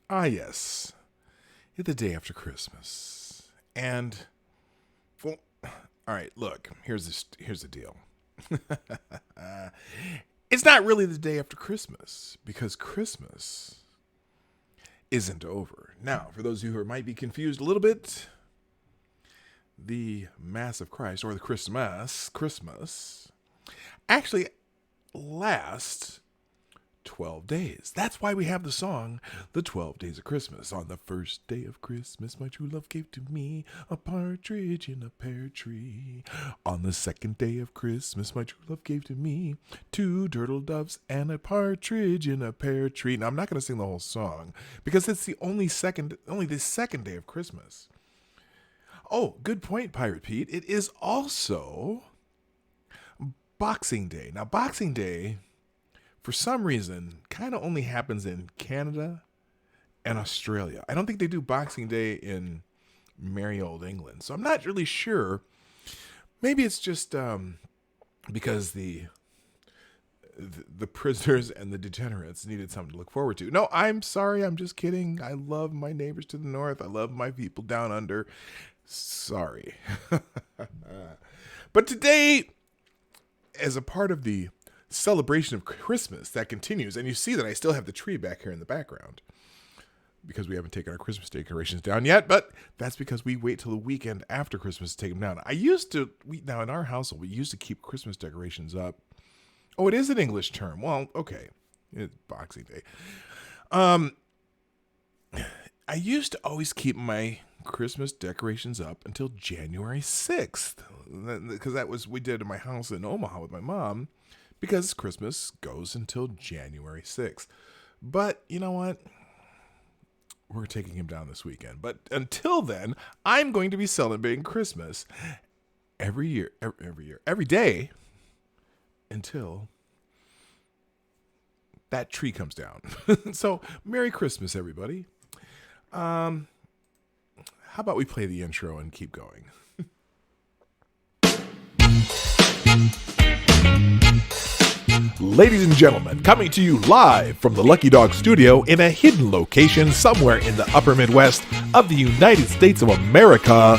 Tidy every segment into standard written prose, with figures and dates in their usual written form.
Ah, yes. It's the day after Christmas. And, well, all right, look, here's the deal. It's not really the day after Christmas because Christmas isn't over. Now, for those of you who might be confused a little bit, the Mass of Christ or the Christmas actually lasts 12 days. That's why we have the song, The 12 Days of Christmas. On the first day of Christmas, my true love gave to me a partridge in a pear tree. On the second day of Christmas, my true love gave to me two turtle doves and a partridge in a pear tree. Now, I'm not going to sing the whole song because it's only the second day of Christmas. Oh, good point, Pirate Pete. It is also Boxing Day. Now, Boxing Day, for some reason, kind of only happens in Canada and Australia. I don't think they do Boxing Day in merry old England. So I'm not really sure. Maybe it's just because the prisoners and the degenerates needed something to look forward to. No, I'm sorry. I'm just kidding. I love my neighbors to the north. I love my people down under. Sorry. But today, as a part of the celebration of Christmas that continues, and you see that I still have the tree back here in the background because we haven't taken our Christmas decorations down yet, but that's because we wait till the weekend after Christmas to take them down. Now in our household, we used to keep Christmas decorations up. Oh, it is an English term. Well, okay. It's Boxing Day. I used to always keep my Christmas decorations up until January 6th because we did in my house in Omaha with my mom because Christmas goes until January 6th. But you know what? We're taking him down this weekend. But until then, I'm going to be celebrating Christmas every day until that tree comes down. So, Merry Christmas, everybody. How about we play the intro and keep going? Ladies and gentlemen, coming to you live from the Lucky Dog Studio in a hidden location somewhere in the upper Midwest of the United States of America,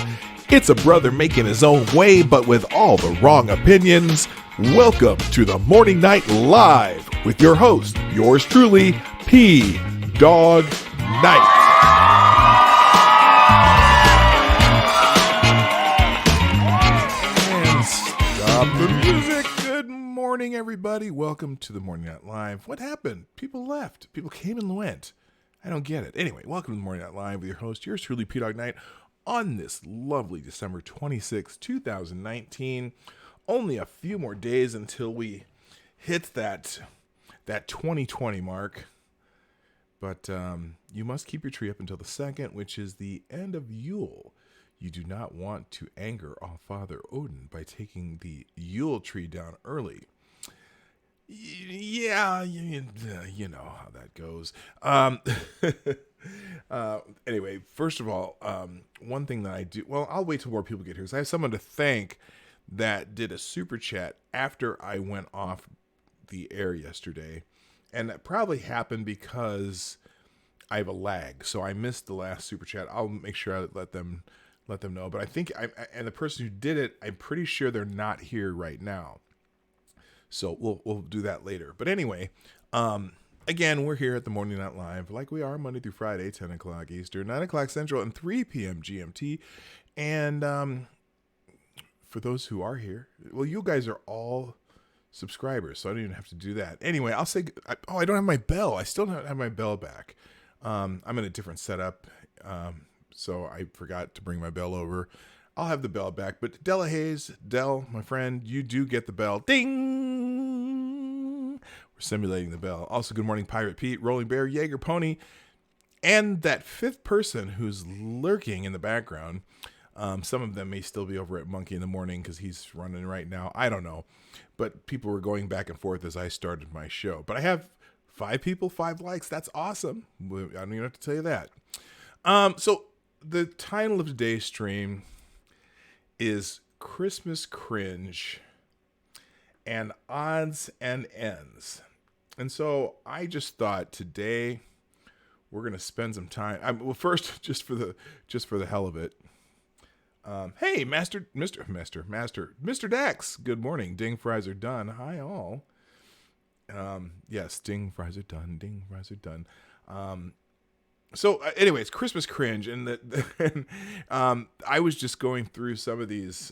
it's a brother making his own way, but with all the wrong opinions. Welcome to the Morning Night Live with your host, yours truly, P. Dog Night. And stop the music. Good morning, everybody. Welcome to the Morning Night Live. What happened? People left. People came and went. I don't get it. Anyway, welcome to the Morning Night Live with your host, yours truly, P. Dog Night, on this lovely December 26, 2019. Only a few more days until we hit that 2020 mark. But you must keep your tree up until the 2nd, which is the end of Yule. You do not want to anger all Father Odin by taking the Yule tree down early. Yeah, you know how that goes. Anyway, first of all, one thing that I do, well, I'll wait till more people get here, because I have someone to thank that did a super chat after I went off the air yesterday. And that probably happened because I have a lag. So I missed the last super chat. I'll make sure I let them know. But I think, and the person who did it, I'm pretty sure they're not here right now. So we'll do that later. But anyway, again, we're here at the Morning Night Live like we are Monday through Friday, 10 o'clock Eastern, 9 o'clock Central, and 3 p.m. GMT. And for those who are here, well, you guys are all subscribers, so I don't even have to do that. Anyway, I'll say, I don't have my bell. I still don't have my bell back. I'm in a different setup, so I forgot to bring my bell over. I'll have the bell back, but Della Hayes, Dell, my friend, you do get the bell. Ding! We're simulating the bell. Also, good morning, Pirate Pete, Rolling Bear, Jaeger Pony, and that fifth person who's lurking in the background. Some of them may still be over at Monkey in the Morning because he's running right now. I don't know. But people were going back and forth as I started my show. But I have 5 people, 5 likes. That's awesome. I don't even have to tell you that. So the title of today's stream is Christmas Cringe and Odds and Ends. And so I just thought today we're gonna spend some time. Well, first, just for the hell of it. Hey, Mr. Dax. Good morning. Ding fries are done. Hi all. Yes, ding fries are done. Ding fries are done. Anyways, Christmas cringe, and I was just going through some of these.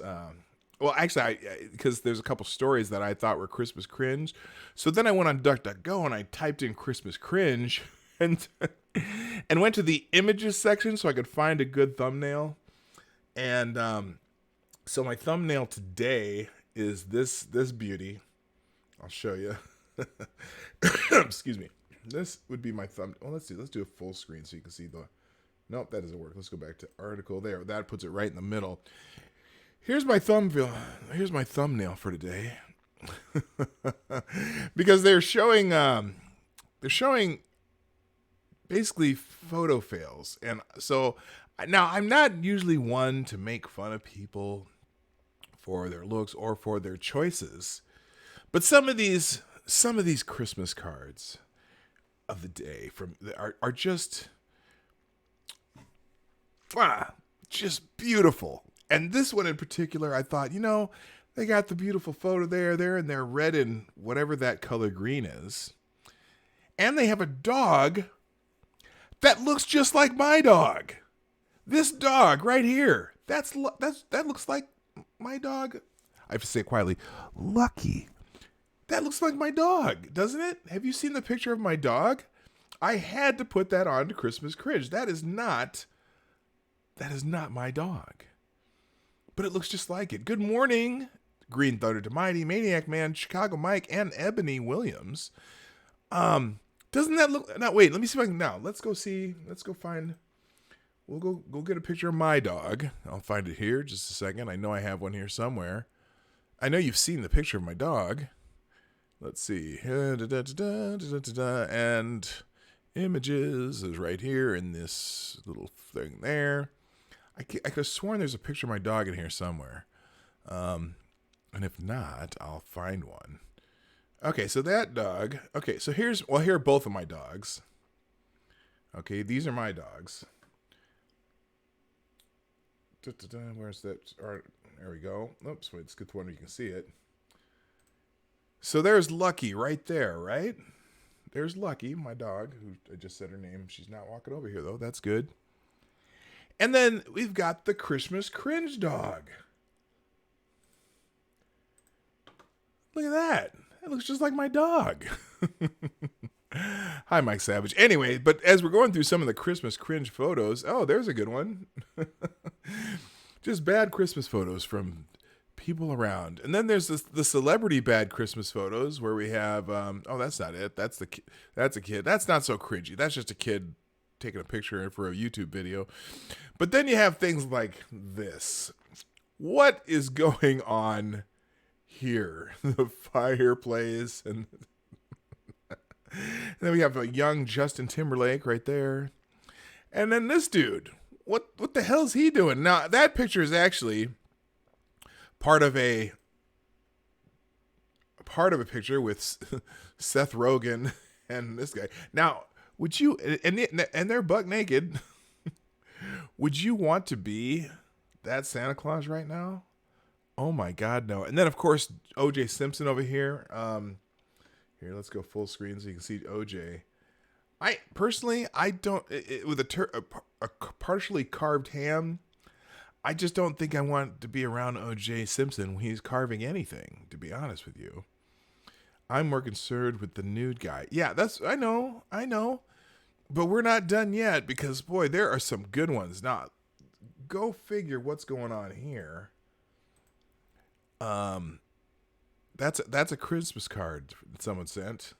Well, actually, because there's a couple stories that I thought were Christmas cringe. So then I went on DuckDuckGo and I typed in Christmas cringe, and and went to the images section so I could find a good thumbnail. And so my thumbnail today is this beauty. I'll show you. Excuse me. This would be my thumb. Well, let's do a full screen so you can see the. Nope, that doesn't work. Let's go back to article there. That puts it right in the middle. Here's my thumbnail. Here's my thumbnail for today. Because they're showing basically photo fails, and so now I'm not usually one to make fun of people for their looks or for their choices, but some of these Christmas cards of the day are just beautiful. And this one in particular, I thought, they got the beautiful photo there, and they're red and whatever that color green is. And they have a dog that looks just like my dog. This dog right here. That looks like my dog. I have to say it quietly. Lucky. That looks like my dog, doesn't it? Have you seen the picture of my dog? I had to put that on to Christmas Cringe. That is not my dog. But it looks just like it. Good morning, Green Thunder to Mighty, Maniac Man, Chicago Mike, and Ebony Williams. Doesn't that look... Now, wait, let me see if I can... Now, let's go find... We'll go get a picture of my dog. I'll find it here just a second. I know I have one here somewhere. I know you've seen the picture of my dog. Let's see. And images is right here in this little thing there. I could have sworn there's a picture of my dog in here somewhere. And if not, I'll find one. Okay, so that dog. Okay, so here are both of my dogs. Okay, these are my dogs. Where's that? There we go. Oops, wait, let's get the one where you can see it. So there's Lucky right there, right? There's Lucky, my dog, who I just said her name. She's not walking over here, though. That's good. And then we've got the Christmas Cringe dog. Look at that. That looks just like my dog. Hi, Mike Savage. Anyway, but as we're going through some of the Christmas Cringe photos, oh, there's a good one. Just bad Christmas photos from people around. And then there's the celebrity bad Christmas photos where we have, oh, that's not it. That's a kid. That's not so cringy. That's just a kid taking a picture for a YouTube video. But then you have things like this. What is going on here? The fireplace, and then we have a young Justin Timberlake right there. And then this dude. What the hell is he doing? Now, that picture is actually part of a picture with Seth Rogen and this guy. Now, would you, and they're buck naked, would you want to be that Santa Claus right now? Oh my God, no. And then, of course, O.J. Simpson over here. Here, let's go full screen so you can see O.J. I don't, with a partially carved ham, I just don't think I want to be around O.J. Simpson when he's carving anything, to be honest with you. I'm more concerned with the nude guy. Yeah, I know. But we're not done yet because, boy, there are some good ones. Now, go figure what's going on here. That's a Christmas card that someone sent.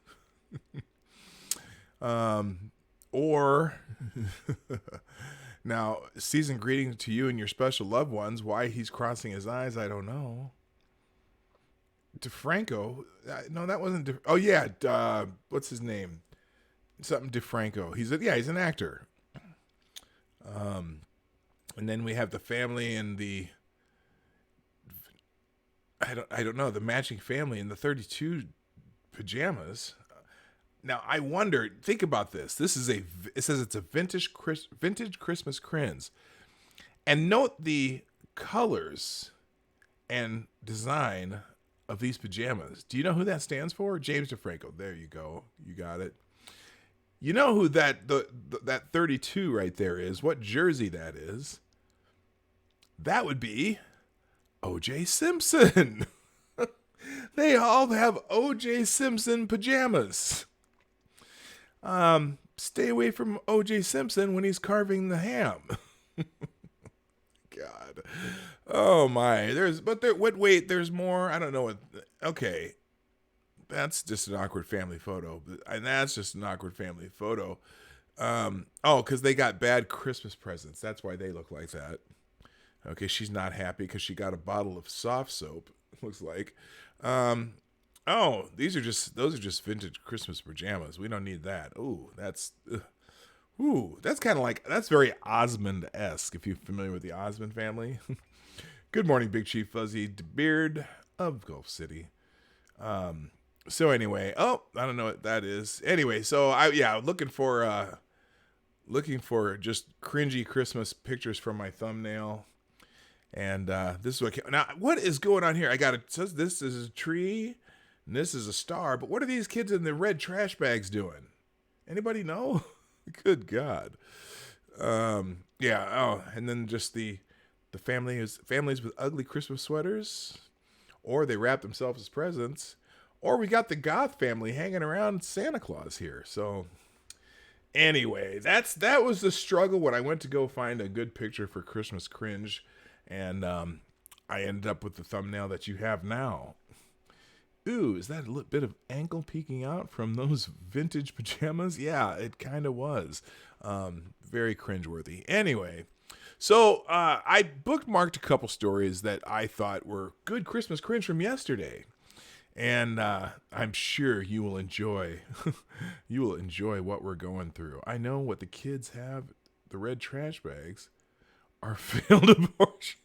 Or now, season greetings to you and your special loved ones. Why he's crossing his eyes, I don't know. DeFranco, no, that wasn't. Oh yeah, what's his name? Something DeFranco. He's an actor. And then we have the family and the. I don't know, the matching family in the 32 pajamas. Now I wonder. Think about this. It says it's a vintage Christmas cringe, and note the colors and design of these pajamas. Do you know who that stands for? James DeFranco. There you go. You got it. You know who that 32 right there is? What jersey that is? That would be O.J. Simpson. They all have O.J. Simpson pajamas. Stay away from O.J. Simpson when he's carving the ham. God. Oh my. There's more. I don't know what. Okay. That's just an awkward family photo. And that's just an awkward family photo. Because they got bad Christmas presents. That's why they look like that. Okay, she's not happy because she got a bottle of soft soap, looks like. Those are just vintage Christmas pajamas. We don't need that. That's kind of that's very Osmond-esque, if you're familiar with the Osmond family. Good morning, Big Chief Fuzzy Beard of Gulf City. So anyway, I don't know what that is. Anyway, so looking for just cringy Christmas pictures from my thumbnail. And this is what is going on here? It says this is a tree and this is a star, but what are these kids in the red trash bags doing? Anybody know? Good God. And then just the families with ugly Christmas sweaters, or they wrap themselves as presents, or we got the goth family hanging around Santa Claus here. So anyway, that was the struggle when I went to go find a good picture for Christmas cringe. And I ended up with the thumbnail that you have now. Ooh, is that a little bit of ankle peeking out from those vintage pajamas? Yeah, it kind of was. Very cringeworthy. Anyway, so I bookmarked a couple stories that I thought were good Christmas cringe from yesterday. And I'm sure you will enjoy what we're going through. I know what the kids have, the red trash bags, are failed abortion.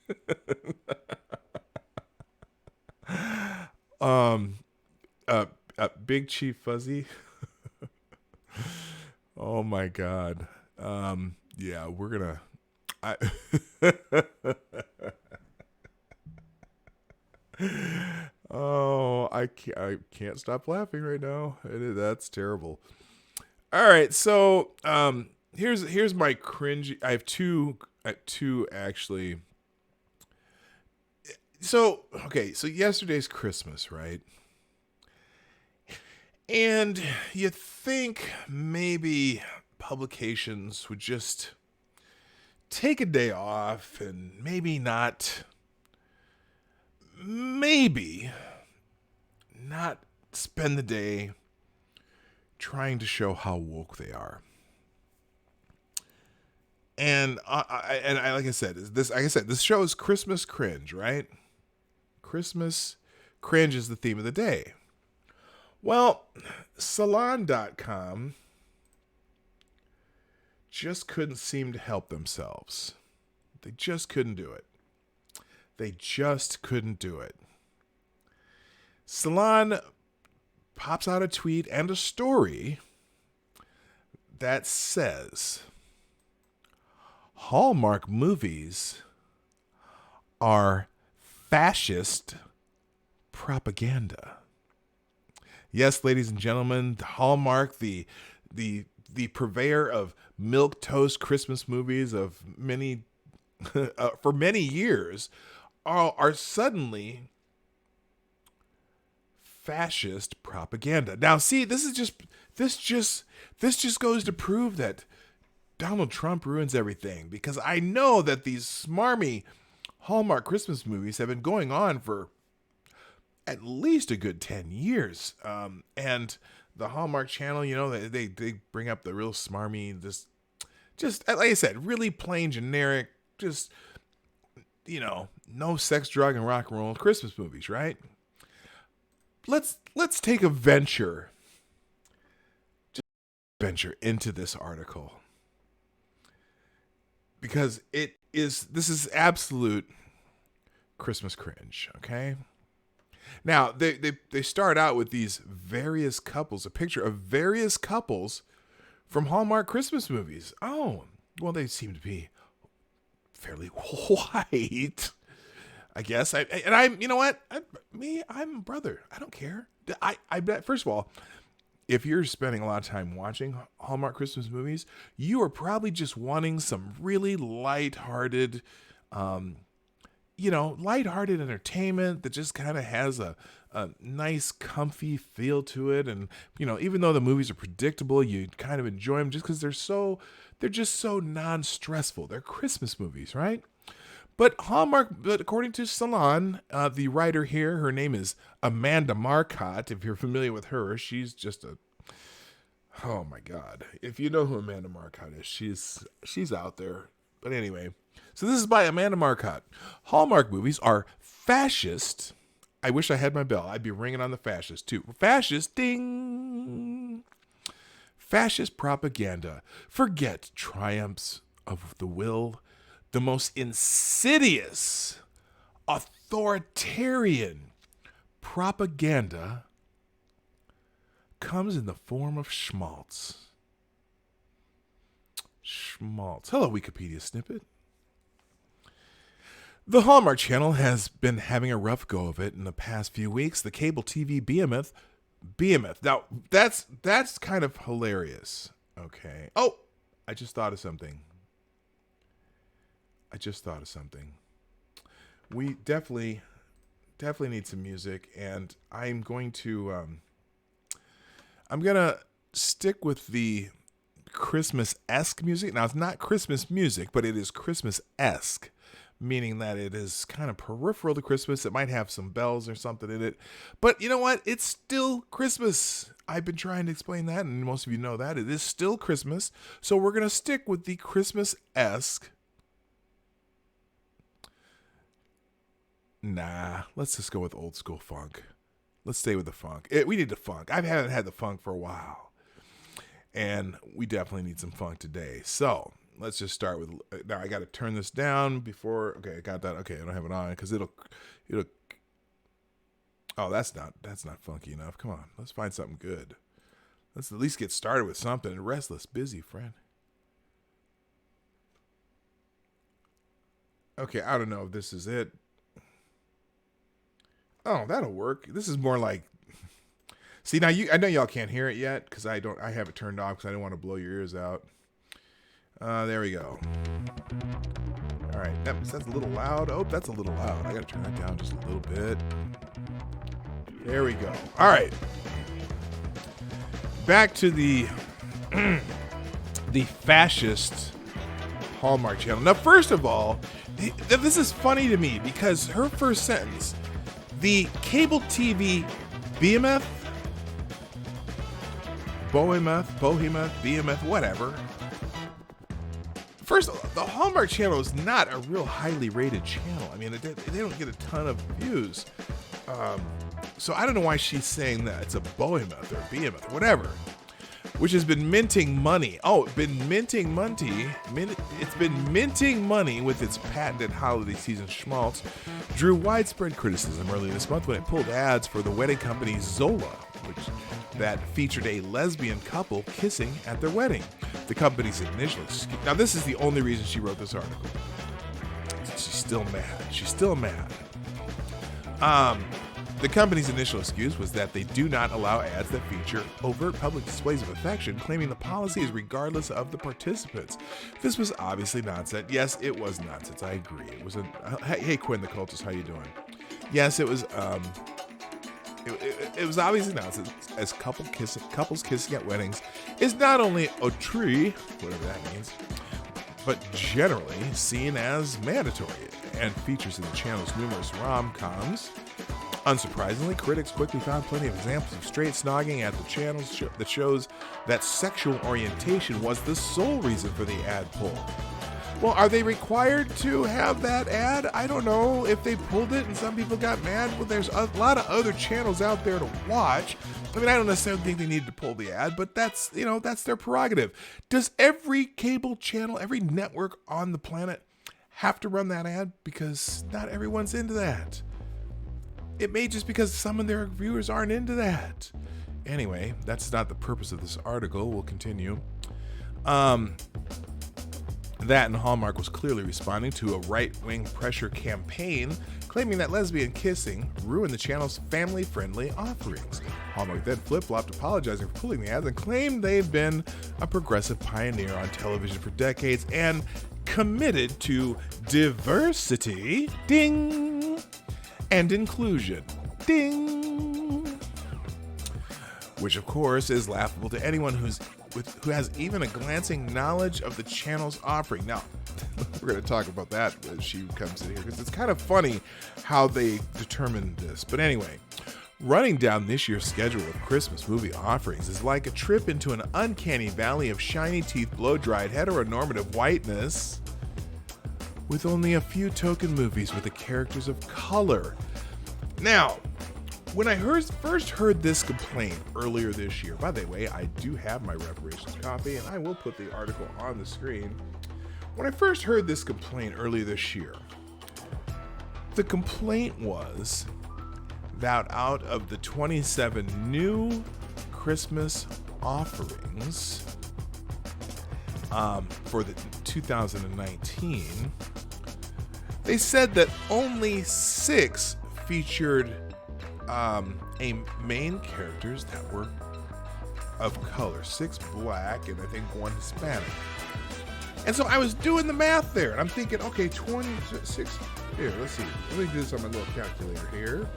Big Chief Fuzzy. Oh my God. We're gonna. I can't stop laughing right now. That's terrible. All right, so here's my cringe. I have two actually. So yesterday's Christmas, right? And you think maybe publications would just take a day off and maybe not spend the day trying to show how woke they are. And I like I said, this show is Christmas cringe, right? Christmas cringe is the theme of the day. Well, Salon.com just couldn't seem to help themselves. They just couldn't do it. Salon pops out a tweet and a story that says Hallmark movies are fascist propaganda. Yes, ladies and gentlemen, Hallmark, the purveyor of milquetoast Christmas movies of many for many years, are suddenly fascist propaganda. Now, see, this just goes to prove that Donald Trump ruins everything, because I know that these smarmy Hallmark Christmas movies have been going on for at least a good 10 years. And the Hallmark Channel, they bring up the real smarmy, just like I said, really plain generic, just, no sex, drug, and rock and roll Christmas movies, right? Let's take a venture into this article, because this is absolute Christmas cringe, okay? Now, they start out with these various couples, a picture of various couples from Hallmark Christmas movies. Oh, well, they seem to be fairly white, I guess. I'm, you know what? I'm a brother. I don't care. I bet, first of all, if you're spending a lot of time watching Hallmark Christmas movies, you are probably just wanting some really lighthearted, lighthearted entertainment that just kind of has a nice, comfy feel to it. And, even though the movies are predictable, you kind of enjoy them just because they're just so non-stressful. They're Christmas movies, right? But according to Salon, the writer here, her name is Amanda Marcotte. If you're familiar with her, she's just oh my God. If you know who Amanda Marcotte is, she's out there. But anyway, so this is by Amanda Marcotte. Hallmark movies are fascist. I wish I had my bell. I'd be ringing on the fascist too. Fascist, ding. Fascist propaganda. Forget triumphs of the will. The most insidious, authoritarian propaganda comes in the form of schmaltz. Schmaltz. Hello, Wikipedia snippet. The Hallmark Channel has been having a rough go of it in the past few weeks. The cable TV behemoth. Now, that's kind of hilarious. Okay. Oh, I just thought of something. We definitely need some music, and I'm going to stick with the Christmas-esque music. Now, it's not Christmas music, but it is Christmas-esque, meaning that it is kind of peripheral to Christmas. It might have some bells or something in it, but you know what? It's still Christmas. I've been trying to explain that, and most of you know that. It is still Christmas, so we're going to stick with the Christmas-esque. Nah, let's just go with old school funk. Let's stay with the funk. We need the funk. I haven't had the funk for a while. And we definitely need some funk today. So let's just start with, now I got to turn this down before, okay, I got that. Okay, I don't have it on because it'll, oh, that's not funky enough. Come on, let's find something good. Let's at least get started with something. Restless, busy, friend. Okay, I don't know if this is it. Oh, that'll work. This is more like, see, now I know y'all can't hear it yet because I have it turned off because I don't want to blow your ears out. There we go. All right, that's a little loud. Oh, that's a little loud. I got to turn that down just a little bit. There we go. All right. Back to the fascist Hallmark Channel. Now, first of all, this is funny to me because her first sentence, the cable TV behemoth, whatever. First, the Hallmark Channel is not a real highly rated channel. I mean, they don't get a ton of views. So I don't know why she's saying that it's a behemoth or behemoth or whatever, which has been minting money. Oh, it's been minting money with its patented holiday season schmaltz. Drew widespread criticism earlier this month when it pulled ads for the wedding company Zola, that featured a lesbian couple kissing at their wedding. The company's initial excuse. Now, this is the only reason she wrote this article. She's still mad. The company's initial excuse was that they do not allow ads that feature overt public displays of affection, claiming the policy is regardless of the participants. This was obviously nonsense. Yes, it was nonsense. I agree. It was hey, Quinn the Cultist, how you doing? Yes, it was. It was obviously nonsense, as couples kissing at weddings is not only a tree, whatever that means, but generally seen as mandatory and features in the channel's numerous rom-coms. Unsurprisingly, critics quickly found plenty of examples of straight snogging at the channels that shows that sexual orientation was the sole reason for the ad pull. Well, are they required to have that ad? I don't know if they pulled it and some people got mad. Well, there's a lot of other channels out there to watch. I mean, I don't necessarily think they need to pull the ad, but that's their prerogative. Does every cable channel, every network on the planet have to run that ad? Because not everyone's into that. It may just because some of their viewers aren't into that. Anyway, that's not the purpose of this article. We'll continue. That and Hallmark was clearly responding to a right-wing pressure campaign claiming that lesbian kissing ruined the channel's family-friendly offerings. Hallmark then flip-flopped, apologizing for pulling the ads and claimed they've been a progressive pioneer on television for decades and committed to diversity, ding, and inclusion, ding. Which, of course, is laughable to anyone who has even a glancing knowledge of the channel's offering. Now, we're going to talk about that as she comes in here, because it's kind of funny how they determine this. But anyway, running down this year's schedule of Christmas movie offerings is like a trip into an uncanny valley of shiny teeth, blow-dried heteronormative whiteness, with only a few token movies with the characters of color. Now, when I first heard this complaint earlier this year, by the way, I do have my reparations copy, and I will put the article on the screen. When I first heard this complaint earlier this year, the complaint was that out of the 27 new Christmas offerings for the 2019, they said that only 6 featured main characters that were of color, 6 black and I think 1 Hispanic. And so I was doing the math there, and I'm thinking, okay, 26. Here, let's see. Let me do this on my little calculator here.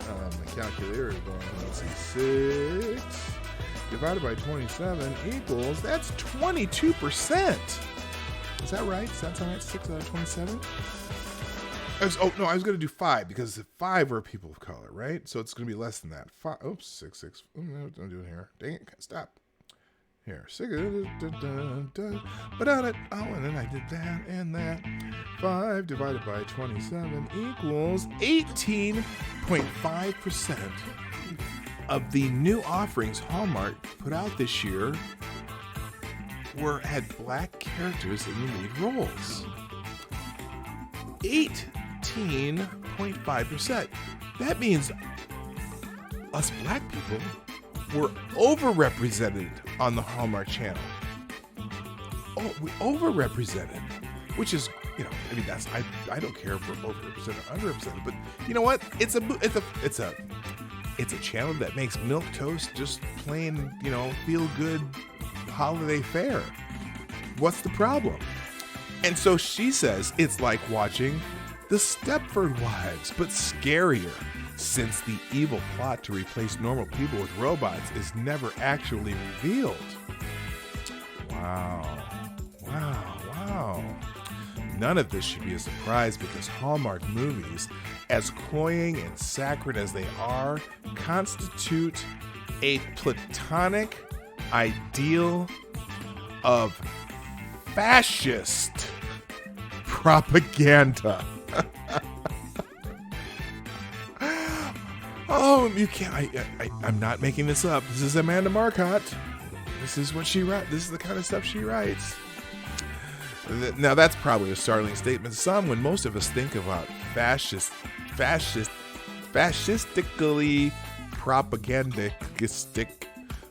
My calculator is going, let's see, 6 divided by 27 equals, that's 22%. Is that right? Does that sound right? 6 out of 27? I was going to do 5 because 5 are people of color, right? So it's going to be less than that. 5. Oops, 6. Oh, no, what I'm doing here. Dang it! Stop. Here, 6. But on it. Oh, and then I did that and that. 5 divided by 27 equals 18.5% of the new offerings Hallmark put out this year had black characters in the lead roles. 18.5%. That means us black people were overrepresented on the Hallmark Channel. Oh, we overrepresented, which is, that's I don't care if we're overrepresented or underrepresented, but you know what? It's a channel that makes milquetoast just plain, feel good holiday fare. What's the problem? And so she says it's like watching The Stepford Wives, but scarier, since the evil plot to replace normal people with robots is never actually revealed. Wow. None of this should be a surprise because Hallmark movies, as cloying and saccharine as they are, constitute a platonic ideal of fascist propaganda. Oh, you can't. I'm not making this up. This is Amanda Marcotte. This is what she writes. This is the kind of stuff she writes. Now, that's probably a startling statement to some when most of us think about fascistically propagandistic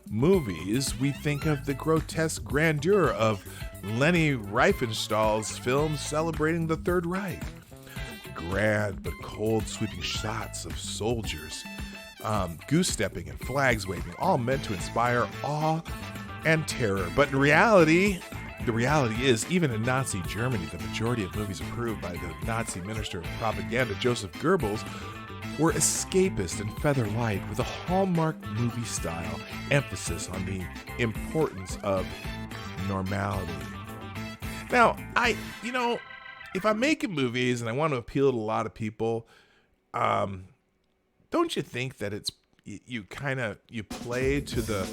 movies. We think of the grotesque grandeur of Leni Riefenstahl's films celebrating the Third Reich. Grand but cold sweeping shots of soldiers goose-stepping and flags waving, all meant to inspire awe and terror. But in reality, the reality is, even in Nazi Germany, the majority of movies approved by the Nazi Minister of Propaganda, Joseph Goebbels, were escapist and feather light with a Hallmark movie style emphasis on the importance of normality. Now, if I'm making movies and I want to appeal to a lot of people, don't you think that you play to the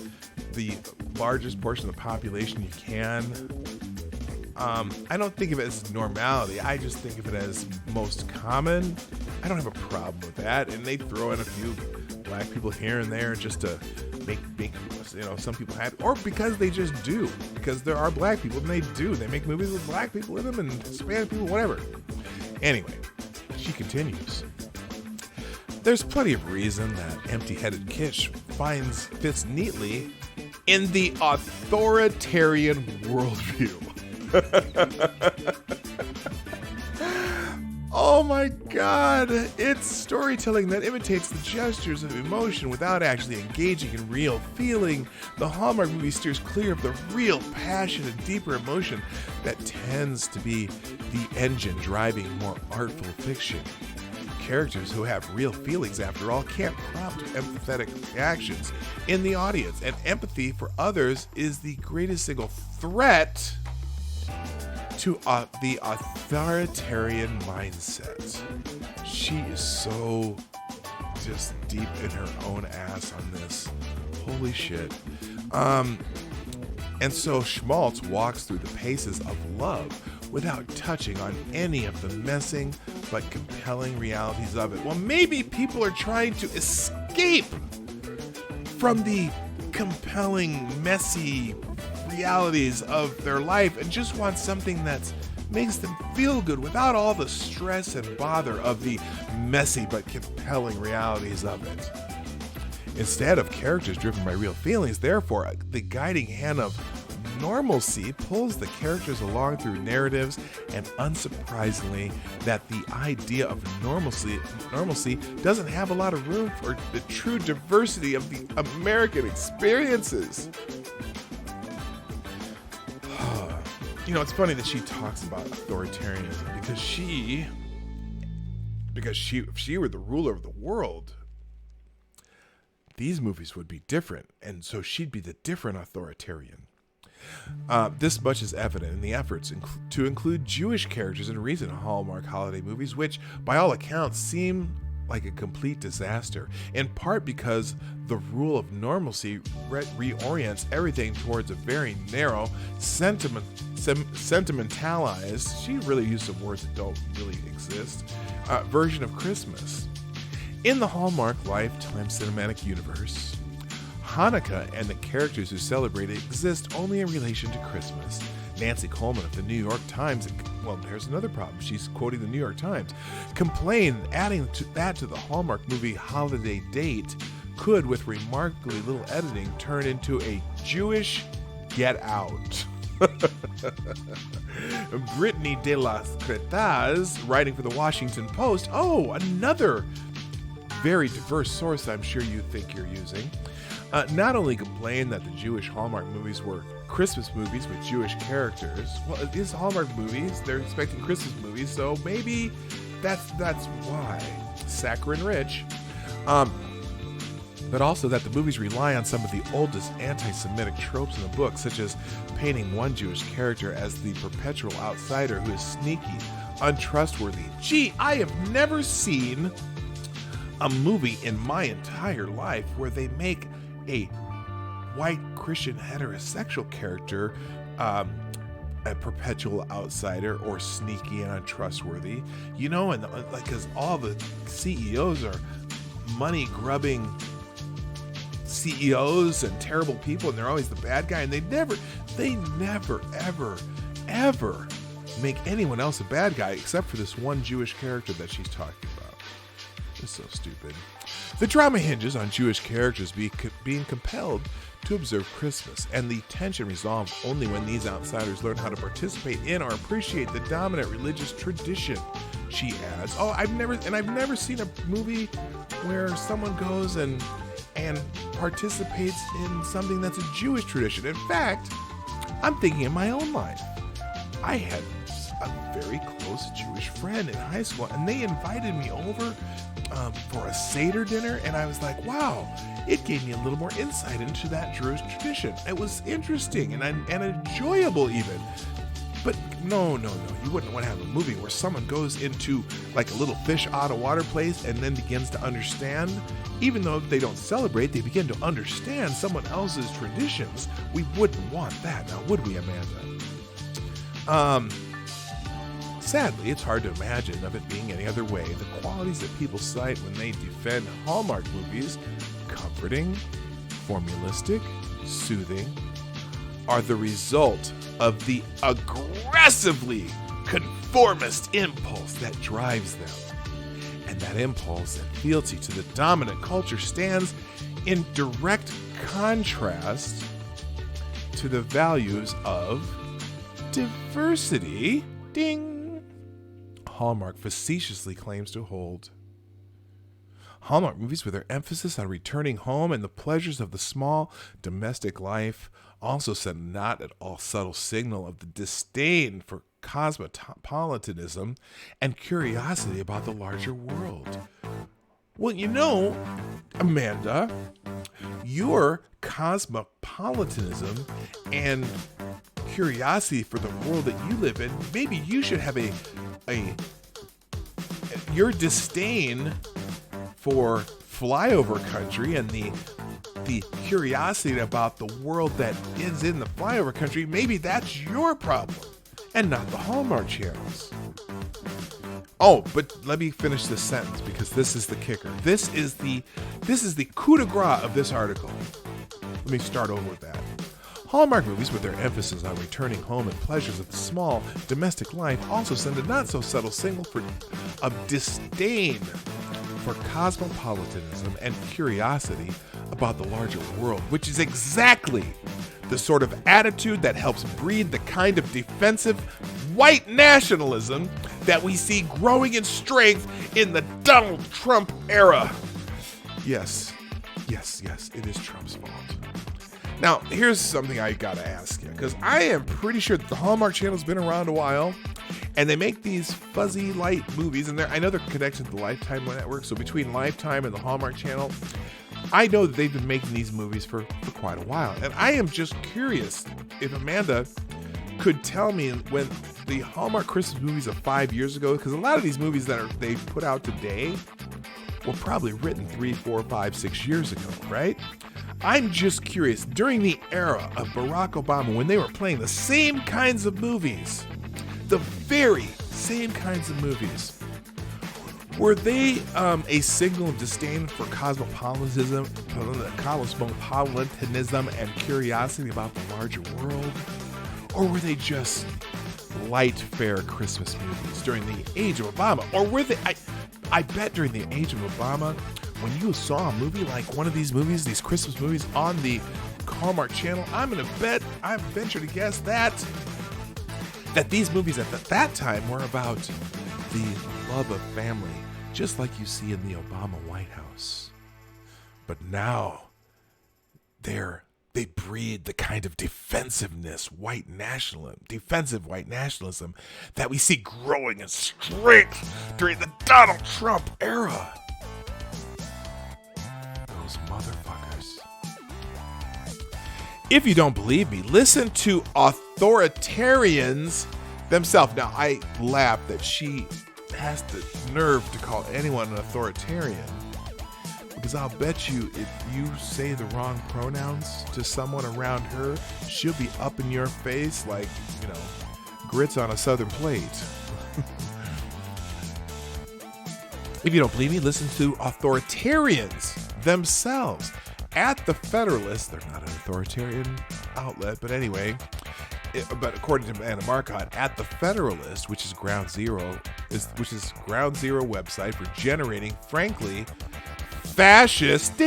largest portion of the population you can? I don't think of it as normality. I just think of it as most common. I don't have a problem with that. And they throw in a few black people here and there just to make some people happy, or because they just do, because there are black people and they make movies with black people in them and Hispanic people, whatever. Anyway, she continues. There's plenty of reason that empty-headed Kish fits neatly in the authoritarian worldview. Oh my God, it's storytelling that imitates the gestures of emotion without actually engaging in real feeling. The Hallmark movie steers clear of the real passion and deeper emotion that tends to be the engine driving more artful fiction. Characters who have real feelings, after all, can't prompt empathetic reactions in the audience, and empathy for others is the greatest single threat to the authoritarian mindset. She is so just deep in her own ass on this. Holy shit. And so Schmaltz walks through the paces of love without touching on any of the messing but compelling realities of it. Well, maybe people are trying to escape from the compelling, messy realities of their life and just want something that makes them feel good without all the stress and bother of the messy but compelling realities of it. Instead of characters driven by real feelings, therefore, the guiding hand of normalcy pulls the characters along through narratives, and unsurprisingly, that the idea of normalcy doesn't have a lot of room for the true diversity of the American experiences. You know, it's funny that she talks about authoritarianism because if she were the ruler of the world, these movies would be different, and so she'd be the different authoritarian. This much is evident in the efforts to include Jewish characters in recent Hallmark holiday movies, which, by all accounts, seem like a complete disaster, in part because the rule of normalcy reorients everything towards a very narrow, sentimentalized, she really used some words that don't really exist, version of Christmas. In the Hallmark Lifetime Cinematic Universe, Hanukkah and the characters who celebrate it exist only in relation to Christmas. Nancy Coleman of the New York Times, well, there's another problem. She's quoting the New York Times, complained adding that to the Hallmark movie holiday date could, with remarkably little editing, turn into a Jewish Get Out. Brittany de las Cretas, writing for the Washington Post, another very diverse source I'm sure you think you're using, not only complained that the Jewish Hallmark movies were Christmas movies with Jewish characters. Well, it is Hallmark movies. They're expecting Christmas movies, so maybe that's why. Saccharine rich. But also that the movies rely on some of the oldest anti-Semitic tropes in the book, such as painting one Jewish character as the perpetual outsider who is sneaky, untrustworthy. Gee, I have never seen a movie in my entire life where they make a white Christian heterosexual character a perpetual outsider or sneaky and untrustworthy, you know, and like, because all the CEOs are money grubbing CEOs and terrible people, and they're always the bad guy, and they never ever make anyone else a bad guy except for this one Jewish character that she's talking about. It's so stupid. The drama hinges on Jewish characters being compelled to observe Christmas, and the tension resolves only when these outsiders learn how to participate in or appreciate the dominant religious tradition, she adds. I've never seen a movie where someone goes and participates in something that's a Jewish tradition. In fact, I'm thinking in my own life. I had a very close Jewish friend in high school, and they invited me over for a Seder dinner, and I was like, wow, it gave me a little more insight into that Jewish tradition. It was interesting and enjoyable even. But no, you wouldn't want to have a movie where someone goes into like a little fish out of water place and then begins to understand, even though they don't celebrate, they begin to understand someone else's traditions. We wouldn't want that, now would we, Amanda? Sadly, it's hard to imagine of it being any other way. The qualities that people cite when they defend Hallmark movies, comforting, formulistic, soothing, are the result of the aggressively conformist impulse that drives them. And that impulse and fealty to the dominant culture stands in direct contrast to the values of diversity, ding, Hallmark facetiously claims to hold. Hallmark movies, with their emphasis on returning home and the pleasures of the small domestic life, also send a not at all subtle signal of the disdain for cosmopolitanism and curiosity about the larger world. Well, you know, Amanda, your cosmopolitanism and curiosity for the world that you live in, maybe you should have your disdain for flyover country and the curiosity about the world that is in the flyover country, maybe that's your problem and not the Hallmark channels. Oh, but let me finish this sentence because this is the kicker. This is the coup de grace of this article. Let me start over with that. Hallmark movies, with their emphasis on returning home and pleasures of the small domestic life, also send a not so subtle signal of disdain for cosmopolitanism and curiosity about the larger world, which is exactly the sort of attitude that helps breed the kind of defensive white nationalism that we see growing in strength in the Donald Trump era. Yes, it is Trump's fault. Now, here's something I gotta ask you, because I am pretty sure that the Hallmark Channel's been around a while, and they make these fuzzy, light movies, and I know they're connected to the Lifetime network, so between Lifetime and the Hallmark Channel, I know that they've been making these movies for quite a while, and I am just curious if Amanda could tell me when the Hallmark Christmas movies of 5 years ago, because a lot of these movies that they put out today were probably written 3, 4, 5, 6 years ago, right? I'm just curious, during the era of Barack Obama, when they were playing the same kinds of movies, the very same kinds of movies, were they a signal of disdain for cosmopolitanism and curiosity about the larger world? Or were they just light fare Christmas movies during the age of Obama? Or were they, I bet during the age of Obama, when you saw a movie like one of these movies, these Christmas movies on the Hallmark Channel, I venture to guess that these movies at that time were about the love of family, just like you see in the Obama White House. But now, they breed the kind of defensive white nationalism that we see growing in strength during the Donald Trump era. Those motherfuckers. If you don't believe me, listen to authoritarians themselves. Now, I laugh that she has the nerve to call anyone an authoritarian, because I'll bet you if you say the wrong pronouns to someone around her, she'll be up in your face like, grits on a southern plate. If you don't believe me, listen to authoritarians themselves. At the Federalist, they're not an authoritarian outlet, but anyway, but according to Anna Marcotte, at the Federalist, which is Ground Zero website for generating, frankly, fascist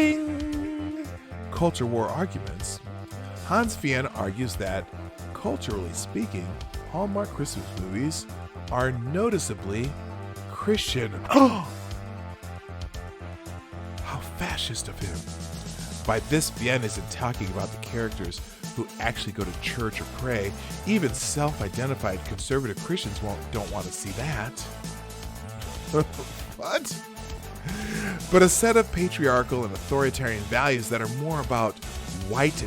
culture war arguments, Hans Fien argues that, culturally speaking, Hallmark Christmas movies are noticeably Christian. Oh! How fascist of him. By this, Fien isn't talking about the characters who actually go to church or pray. Even self-identified conservative Christians don't want to see that. What? But a set of patriarchal and authoritarian values that are more about white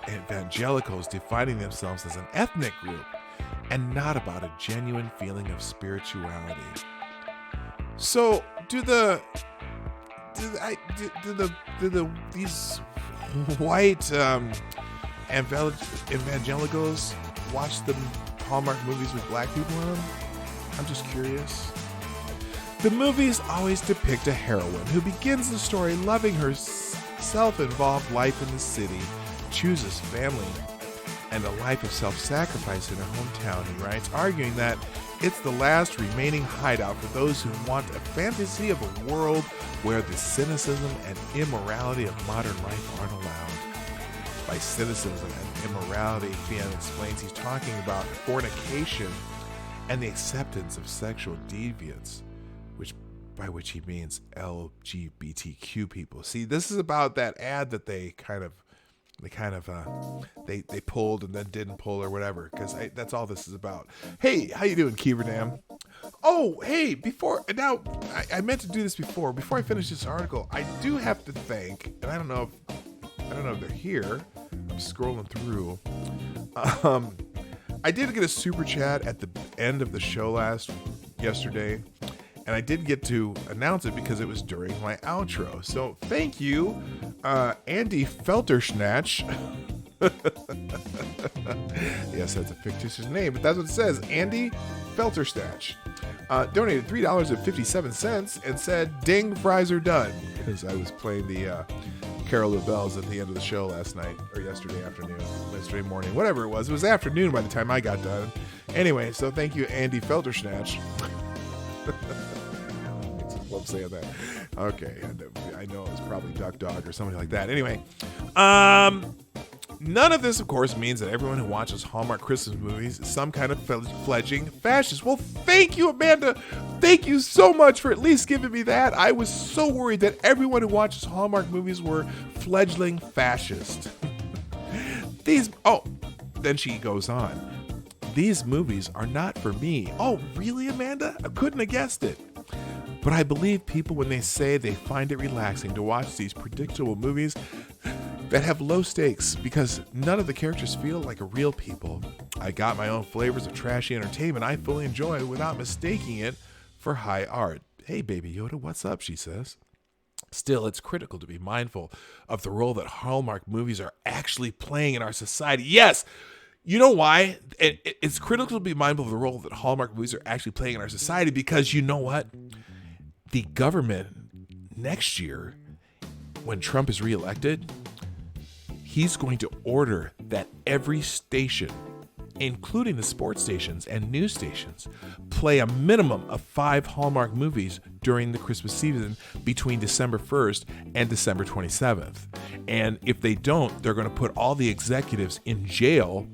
evangelicals defining themselves as an ethnic group and not about a genuine feeling of spirituality. So, these white evangelicals watch the Hallmark movies with black people in them? I'm just curious. The movies always depict a heroine who begins the story loving her self-involved life in the city, chooses family, and a life of self-sacrifice in her hometown, he writes, arguing that It's the last remaining hideout for those who want a fantasy of a world where the cynicism and immorality of modern life aren't allowed. By cynicism and immorality, Fian explains he's talking about fornication and the acceptance of sexual deviance, by which he means LGBTQ people. See, this is about that ad that they pulled and then didn't pull or whatever, because that's all this is about. Hey, how you doing, Keeverdam? Oh, hey, I meant to do this before I finish this article. I do have to thank, and I don't know if they're here. I'm scrolling through. I did get a super chat at the end of the show yesterday, and I did get to announce it because it was during my outro. So thank you, Andy Felterschnatch. Yes, that's a fictitious name, but that's what it says. Andy Felterschnatch donated $3.57 and said, "Ding, fries are done," because I was playing the Carol of Bells at the end of the show yesterday morning, whatever it was. It was afternoon by the time I got done. Anyway, so thank you, Andy Felterschnatch. Love saying that. Okay, I know it was probably Duck Dog or something like that. Anyway, none of this, of course, means that everyone who watches Hallmark Christmas movies is some kind of fledgling fascist. Well, thank you, Amanda. Thank you so much for at least giving me that. I was so worried that everyone who watches Hallmark movies were fledgling fascist. Then she goes on. These movies are not for me. Oh, really, Amanda? I couldn't have guessed it. But I believe people when they say they find it relaxing to watch these predictable movies that have low stakes because none of the characters feel like real people. I got my own flavors of trashy entertainment I fully enjoy without mistaking it for high art. Hey, Baby Yoda, what's up, she says. Still, it's critical to be mindful of the role that Hallmark movies are actually playing in our society. Yes! You know why? It's critical to be mindful of the role that Hallmark movies are actually playing in our society because you know what? The government next year, when Trump is reelected, he's going to order that every station, including the sports stations and news stations, play a minimum of 5 Hallmark movies during the Christmas season between December 1st and December 27th. And if they don't, they're going to put all the executives in jail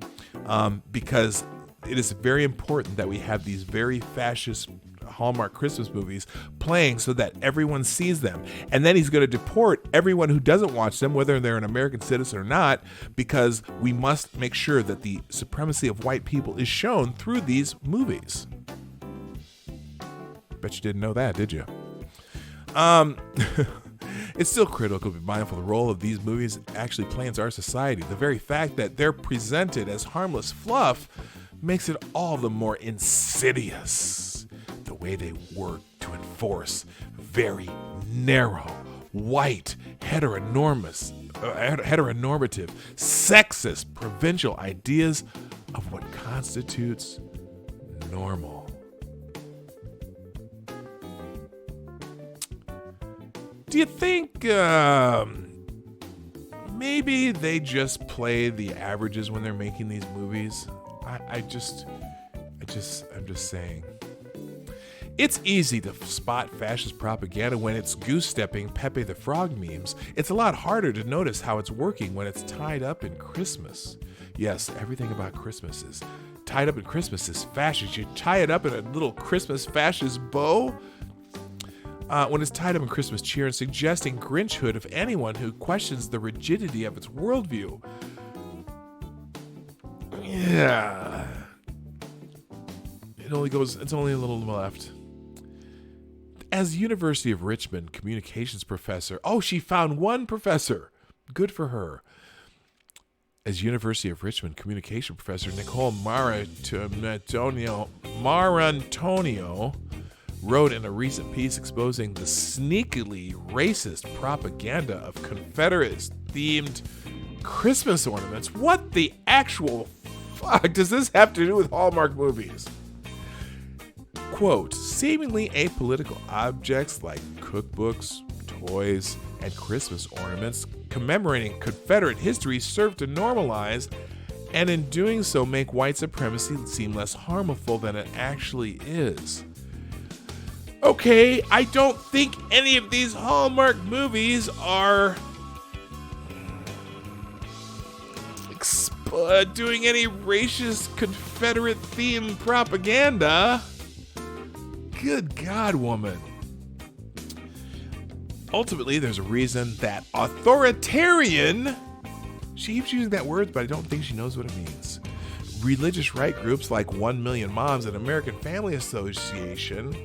because it is very important that we have these very fascist Hallmark Christmas movies playing so that everyone sees them. And then he's going to deport everyone who doesn't watch them, whether they're an American citizen or not, because we must make sure that the supremacy of white people is shown through these movies. Bet you didn't know that, did you? It's still critical to be mindful of the role of these movies actually play in our society. The very fact that they're presented as harmless fluff makes it all the more insidious. The way they work to enforce very narrow, white, heteronormative, sexist, provincial ideas of what constitutes normal. Do you think maybe they just play the averages when they're making these movies? I'm just saying. It's easy to spot fascist propaganda when it's goose-stepping Pepe the Frog memes. It's a lot harder to notice how it's working when it's tied up in Christmas. Yes, everything about Christmas is tied up in Christmas is fascist. You tie it up in a little Christmas fascist bow when it's tied up in Christmas cheer and suggesting Grinchhood of anyone who questions the rigidity of its worldview. Yeah. It's only a little left. As University of Richmond communications professor, she found one professor. Good for her. As University of Richmond communication professor Nicole Marantonio wrote in a recent piece exposing the sneakily racist propaganda of Confederate-themed Christmas ornaments. What the actual fuck does this have to do with Hallmark movies? Quote, seemingly apolitical objects like cookbooks, toys, and Christmas ornaments commemorating Confederate history serve to normalize and in doing so make white supremacy seem less harmful than it actually is. Okay, I don't think any of these Hallmark movies are doing any racist Confederate themed propaganda. Good God, woman. Ultimately, there's a reason that authoritarian, she keeps using that word, but I don't think she knows what it means. Religious right groups like 1 Million Moms and American Family Association,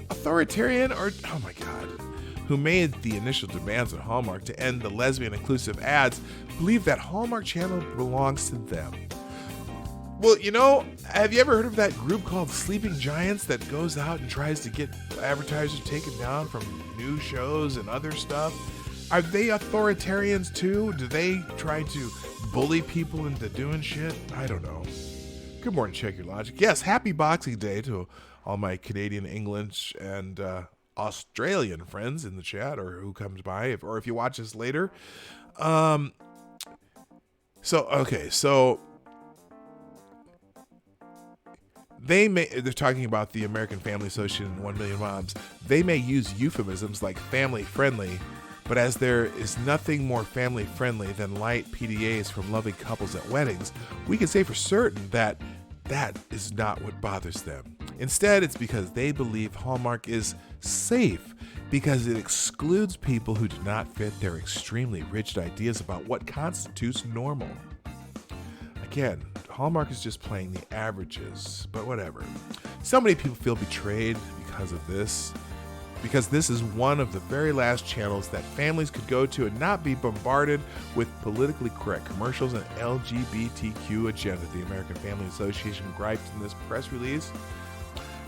authoritarian or, oh my God, who made the initial demands on Hallmark to end the lesbian inclusive ads, believe that Hallmark Channel belongs to them. Well, you know, have you ever heard of that group called Sleeping Giants that goes out and tries to get advertisers taken down from new shows and other stuff? Are they authoritarians too? Do they try to bully people into doing shit? I don't know. Good morning, Check Your Logic. Yes, happy Boxing Day to all my Canadian, English, and Australian friends in the chat, or who comes by, or if you watch this later. So they're talking about the American Family Association and 1 Million Moms. They may use euphemisms like family friendly, but as there is nothing more family friendly than light PDAs from loving couples at weddings, we can say for certain that that is not what bothers them. Instead, it's because they believe Hallmark is safe because it excludes people who do not fit their extremely rigid ideas about what constitutes normal. Again, Hallmark is just playing the averages, but whatever. So many people feel betrayed because of this, because this is one of the very last channels that families could go to and not be bombarded with politically correct commercials and LGBTQ agenda, the American Family Association griped in this press release.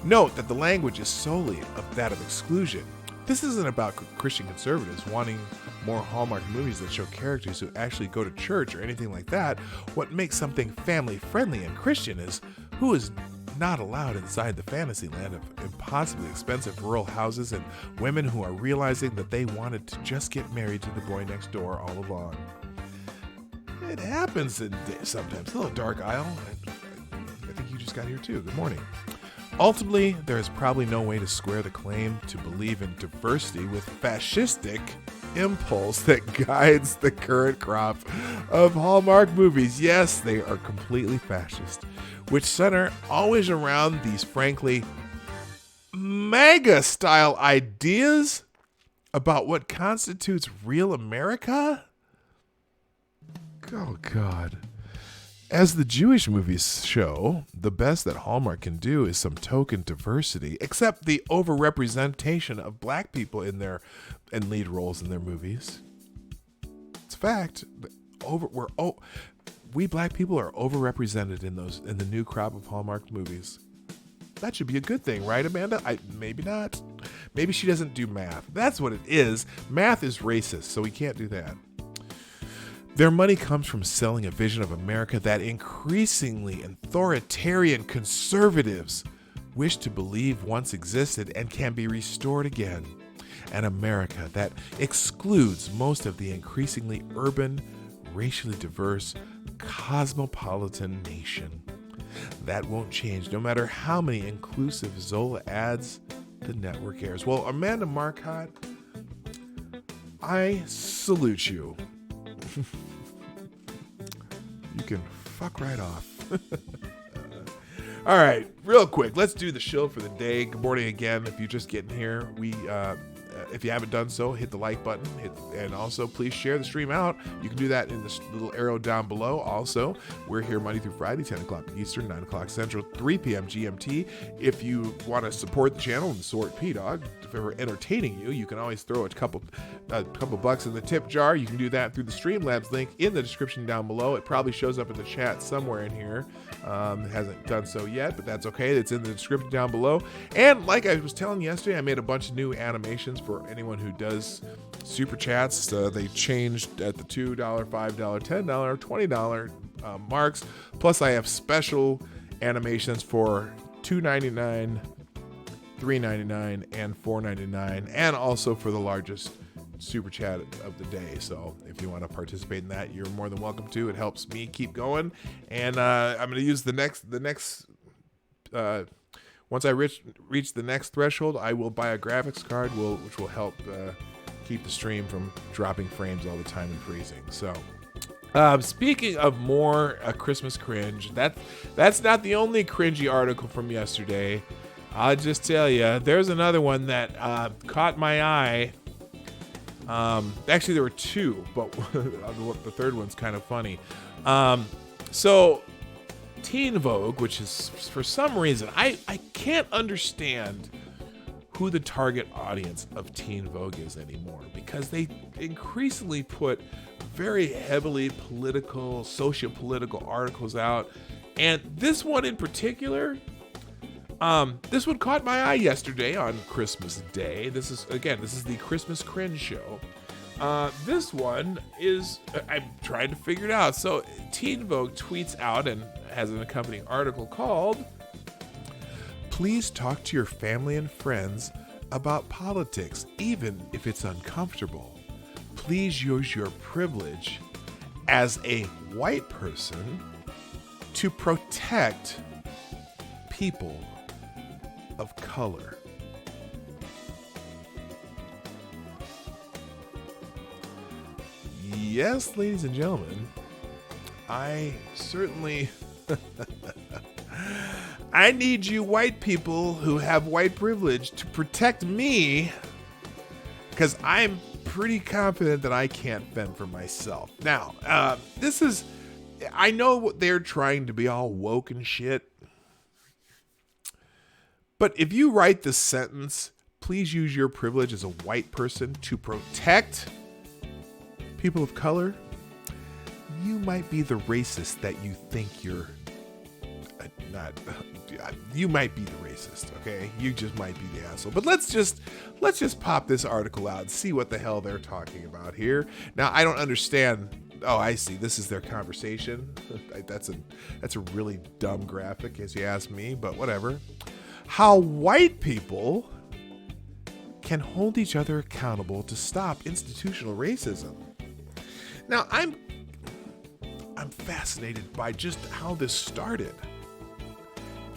Note that the language is solely of that of exclusion. This isn't about Christian conservatives wanting more Hallmark movies that show characters who actually go to church or anything like that. What makes something family-friendly and Christian is who is not allowed inside the fantasy land of impossibly expensive rural houses and women who are realizing that they wanted to just get married to the boy next door all along. It happens sometimes. Hello, Dark Isle. I think you just got here too. Good morning. Ultimately, there is probably no way to square the claim to believe in diversity with fascistic impulse that guides the current crop of Hallmark movies. Yes, they are completely fascist, which center always around these frankly MAGA-style ideas about what constitutes real America. Oh, God. As the Jewish movies show, the best that Hallmark can do is some token diversity, except the overrepresentation of black people in lead roles in their movies. It's a fact. We black people are overrepresented in the new crop of Hallmark movies. That should be a good thing, right, Amanda? Maybe not. Maybe she doesn't do math. That's what it is. Math is racist, so we can't do that. Their money comes from selling a vision of America that increasingly authoritarian conservatives wish to believe once existed and can be restored again. An America that excludes most of the increasingly urban, racially diverse, cosmopolitan nation. That won't change no matter how many inclusive Zola ads the network airs. Well, Amanda Marcotte, I salute you. You can fuck right off. All right, real quick, let's do the shill for the day. Good morning again. If you're just getting here, if you haven't done so, hit the like button, and also please share the stream out. You can do that in this little arrow down below. Also, we're here Monday through Friday, 10 o'clock Eastern, 9 o'clock Central, 3 p.m. GMT. If you want to support the channel and sort P-Dog, if we're entertaining you, you can always throw a couple bucks in the tip jar. You can do that through the Streamlabs link in the description down below. It probably shows up in the chat somewhere in here. It hasn't done so yet, but that's okay. It's in the description down below. And like I was telling you yesterday, I made a bunch of new animations for anyone who does super chats. They changed at the $2, $5, $10, $20 marks. Plus, I have special animations for $2.99, $3.99, and $4.99, and also for the largest super chat of the day. So if you want to participate in that, you're more than welcome to. It helps me keep going. And I'm going to use the next once I reach the next threshold, I will buy a graphics card, which will help keep the stream from dropping frames all the time and freezing. So speaking of more Christmas cringe, that's not the only cringy article from yesterday. I'll just tell you, there's another one that caught my eye. Actually, there were two, but the third one's kind of funny. So Teen Vogue, which is, for some reason, I can't understand who the target audience of Teen Vogue is anymore, because they increasingly put very heavily political, socio-political articles out. And this one in particular, this one caught my eye yesterday on Christmas Day. This is the Christmas Cringe show. This one is, I'm trying to figure it out. So Teen Vogue tweets out and has an accompanying article called, "Please talk to your family and friends about politics, even if it's uncomfortable. Please use your privilege as a white person to protect people of color." Yes, ladies and gentlemen, I certainly I need you white people who have white privilege to protect me, because I'm pretty confident that I can't fend for myself. Now, I know they're trying to be all woke and shit, but if you write the sentence, "Please use your privilege as a white person to protect people of color," you might be the racist that you think you're not. You might be the racist, okay? You just might be the asshole. But let's just pop this article out and see what the hell they're talking about here. Now, I don't understand. Oh, I see. This is their conversation. That's a really dumb graphic, as you ask me, but whatever. How white people can hold each other accountable to stop institutional racism. Now, I'm fascinated by just how this started.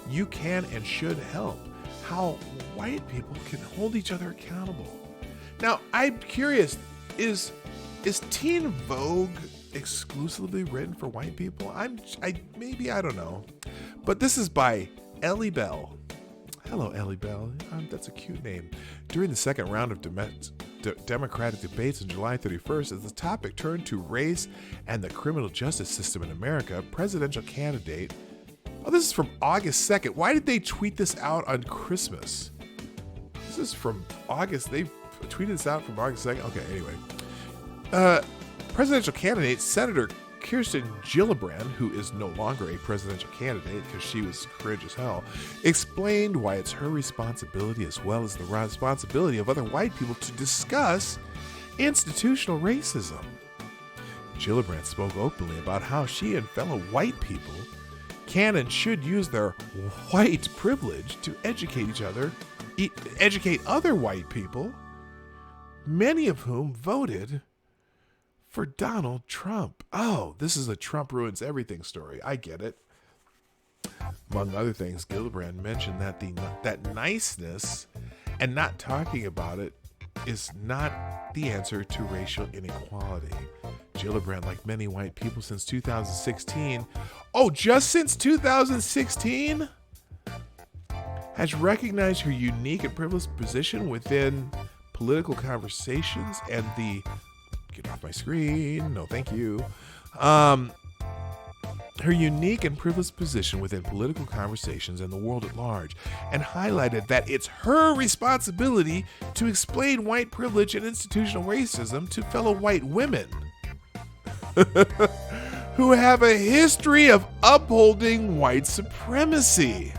You can and should help how white people can hold each other accountable. Now, I'm curious, is Teen Vogue exclusively written for white people? I don't know. But this is by Ellie Bell. Hello, Ellie Bell. That's a cute name. During the second round of Democratic debates on July 31st, as the topic turned to race and the criminal justice system in America, presidential candidate... Oh, this is from August 2nd. Why did they tweet this out on Christmas? This is from August. They tweeted this out from August 2nd. Okay, anyway. Presidential candidate Senator Kirsten Gillibrand, who is no longer a presidential candidate because she was cringe as hell, explained why it's her responsibility, as well as the responsibility of other white people, to discuss institutional racism. Gillibrand spoke openly about how she and fellow white people can and should use their white privilege to educate other white people, many of whom voted for Donald Trump. Oh, this is a Trump ruins everything story. I get it. Among other things, Gillibrand mentioned that that niceness and not talking about it is not the answer to racial inequality. Gillibrand, like many white people since 2016, just since 2016, has recognized her unique and privileged position within political conversations and the... Get off my screen. No, thank you. Her unique and privileged position within political conversations and the world at large, and highlighted that it's her responsibility to explain white privilege and institutional racism to fellow white women who have a history of upholding white supremacy.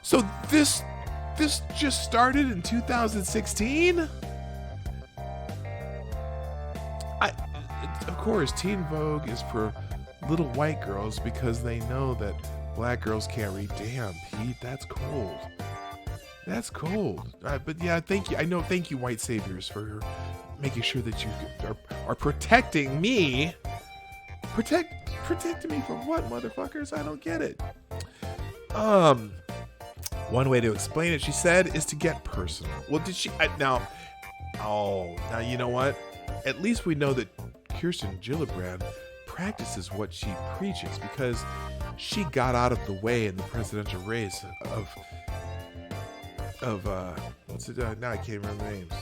So this just started in 2016? Of course, Teen Vogue is for little white girls because they know that black girls can't read. Damn, Pete, that's cold. That's cold. But yeah, thank you. I know. Thank you, white saviors, for making sure that you are protecting me. Protecting me from what, motherfuckers? I don't get it. One way to explain it, she said, is to get personal. Well, did she now? Oh, now you know what? At least we know that Kirsten Gillibrand practices what she preaches, because she got out of the way in the presidential race of what's it? Now I can't remember the names.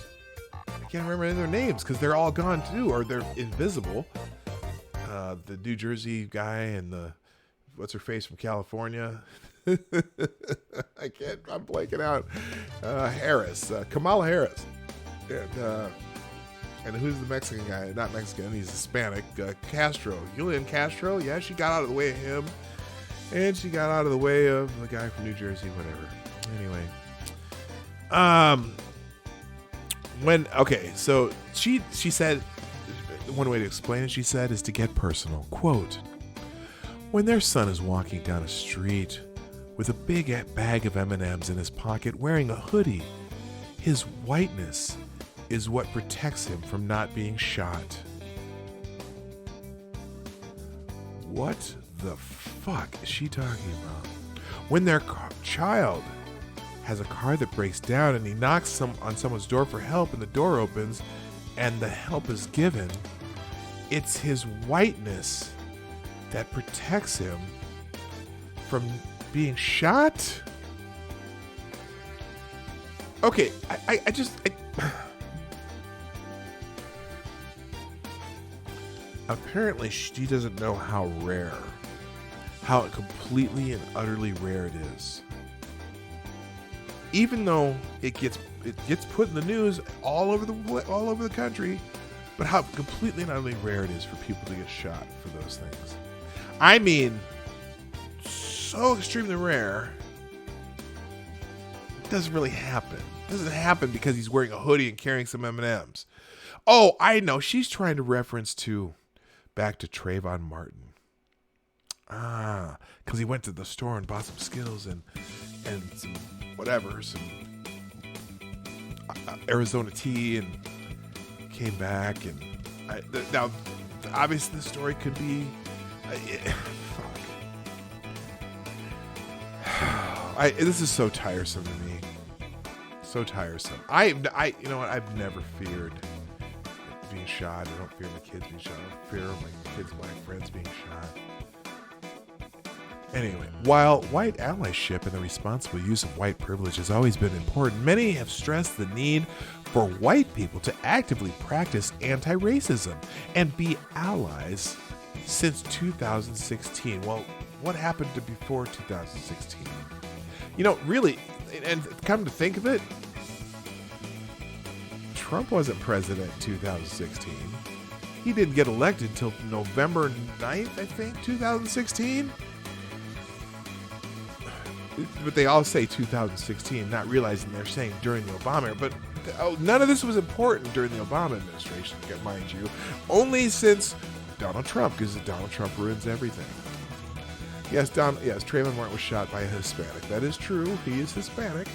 I can't remember any of their names because they're all gone too, or they're invisible. The New Jersey guy and the what's her face from California. I'm blanking out. Harris, Kamala Harris, and who's the Mexican guy? Not Mexican, he's Hispanic. Castro, Julian Castro. Yeah, she got out of the way of him, and she got out of the way of the guy from New Jersey. Whatever. Anyway, so she said, one way to explain it, she said, is to get personal. Quote, when their son is walking down a street with a big bag of M&Ms in his pocket, wearing a hoodie, his whiteness is what protects him from not being shot. What the fuck is she talking about? When their child has a car that breaks down and he knocks on someone's door for help and the door opens and the help is given, it's his whiteness that protects him from being shot? Okay, I apparently she doesn't know how completely and utterly rare it is. Even though it gets put in the news all over the country, but how completely and utterly rare it is for people to get shot for those things. I mean, so extremely rare. It doesn't really happen. It doesn't happen because he's wearing a hoodie and carrying some M&Ms. Oh, I know. She's trying to reference back to Trayvon Martin. Because he went to the store and bought some Skittles and some whatever, some Arizona tea, and came back. And now, obviously, the story could be. This is so tiresome to me. So tiresome. You know what? I've never feared being shot. I don't fear my kids being shot. I don't fear my kids' black friends being shot. Anyway, while white allyship and the responsible use of white privilege has always been important, many have stressed the need for white people to actively practice anti-racism and be allies since 2016. Well, what happened to before 2016? You know, really, and come to think of it, Trump wasn't president in 2016. He didn't get elected until November 9th, I think, 2016. But they all say 2016, not realizing they're saying during the Obama era. But none of this was important during the Obama administration, mind you. Only since Donald Trump, because Donald Trump ruins everything. Yes, Trayvon Martin was shot by a Hispanic. That is true. He is Hispanic,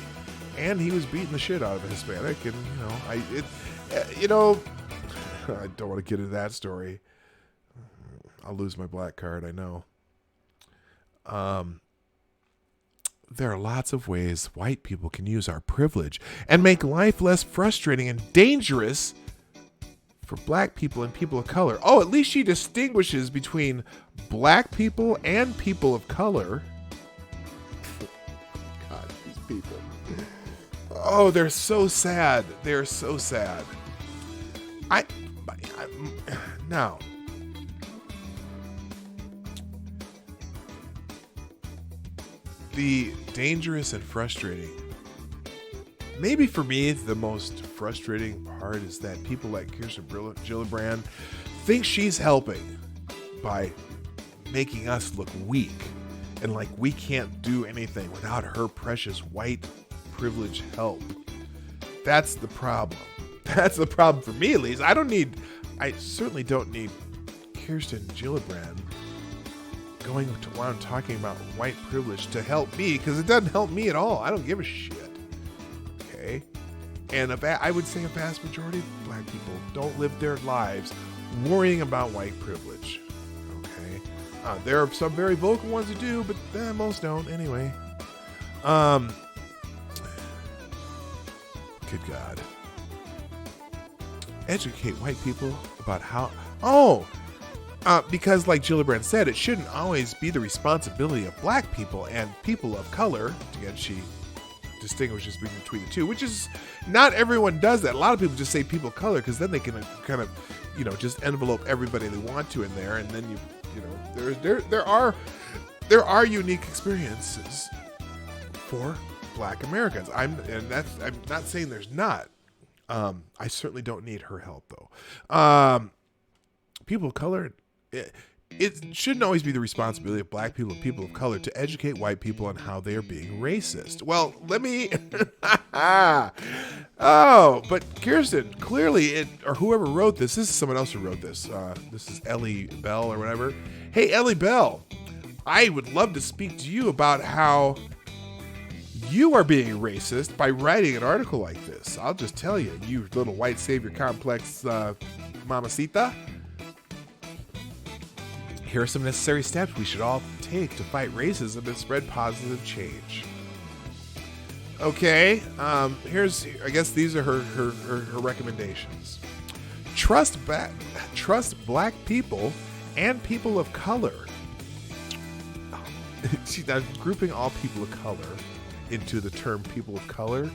and he was beating the shit out of a Hispanic. And I don't want to get into that story. I'll lose my black card. I know. There are lots of ways white people can use our privilege and make life less frustrating and dangerous for black people and people of color. Oh, at least she distinguishes between black people and people of color. God, these people. Oh, they're so sad. They're so sad. Now, the dangerous and frustrating, maybe for me, the most frustrating part is that people like Kirsten Gillibrand think she's helping by making us look weak and like we can't do anything without her precious white privilege help. That's the problem. That's the problem for me, at least. I certainly don't need Kirsten Gillibrand going around talking about white privilege to help me, because it doesn't help me at all. I don't give a shit. And I would say a vast majority of black people don't live their lives worrying about white privilege. Okay, there are some very vocal ones who do, but most don't anyway. Good God. Educate white people about how... because like Gillibrand said, it shouldn't always be the responsibility of black people and people of color. Again, she distinguishes between the two, which is not everyone does that. A lot of people just say people of color because then they can kind of, just envelope everybody they want to in there, and then there are unique experiences for black Americans. I'm not saying there's not. I certainly don't need her help though. People of color, it shouldn't always be the responsibility of black people and people of color to educate white people on how they are being racist. Well, let me... but Kirsten, clearly, or whoever wrote this is someone else who wrote this. This is Ellie Bell or whatever. Hey, Ellie Bell, I would love to speak to you about how you are being racist by writing an article like this. I'll just tell you, you little white savior complex mamacita. Here are some necessary steps we should all take to fight racism and spread positive change. Okay, I guess these are her recommendations. Trust black people and people of color. See, now grouping all people of color into the term people of color,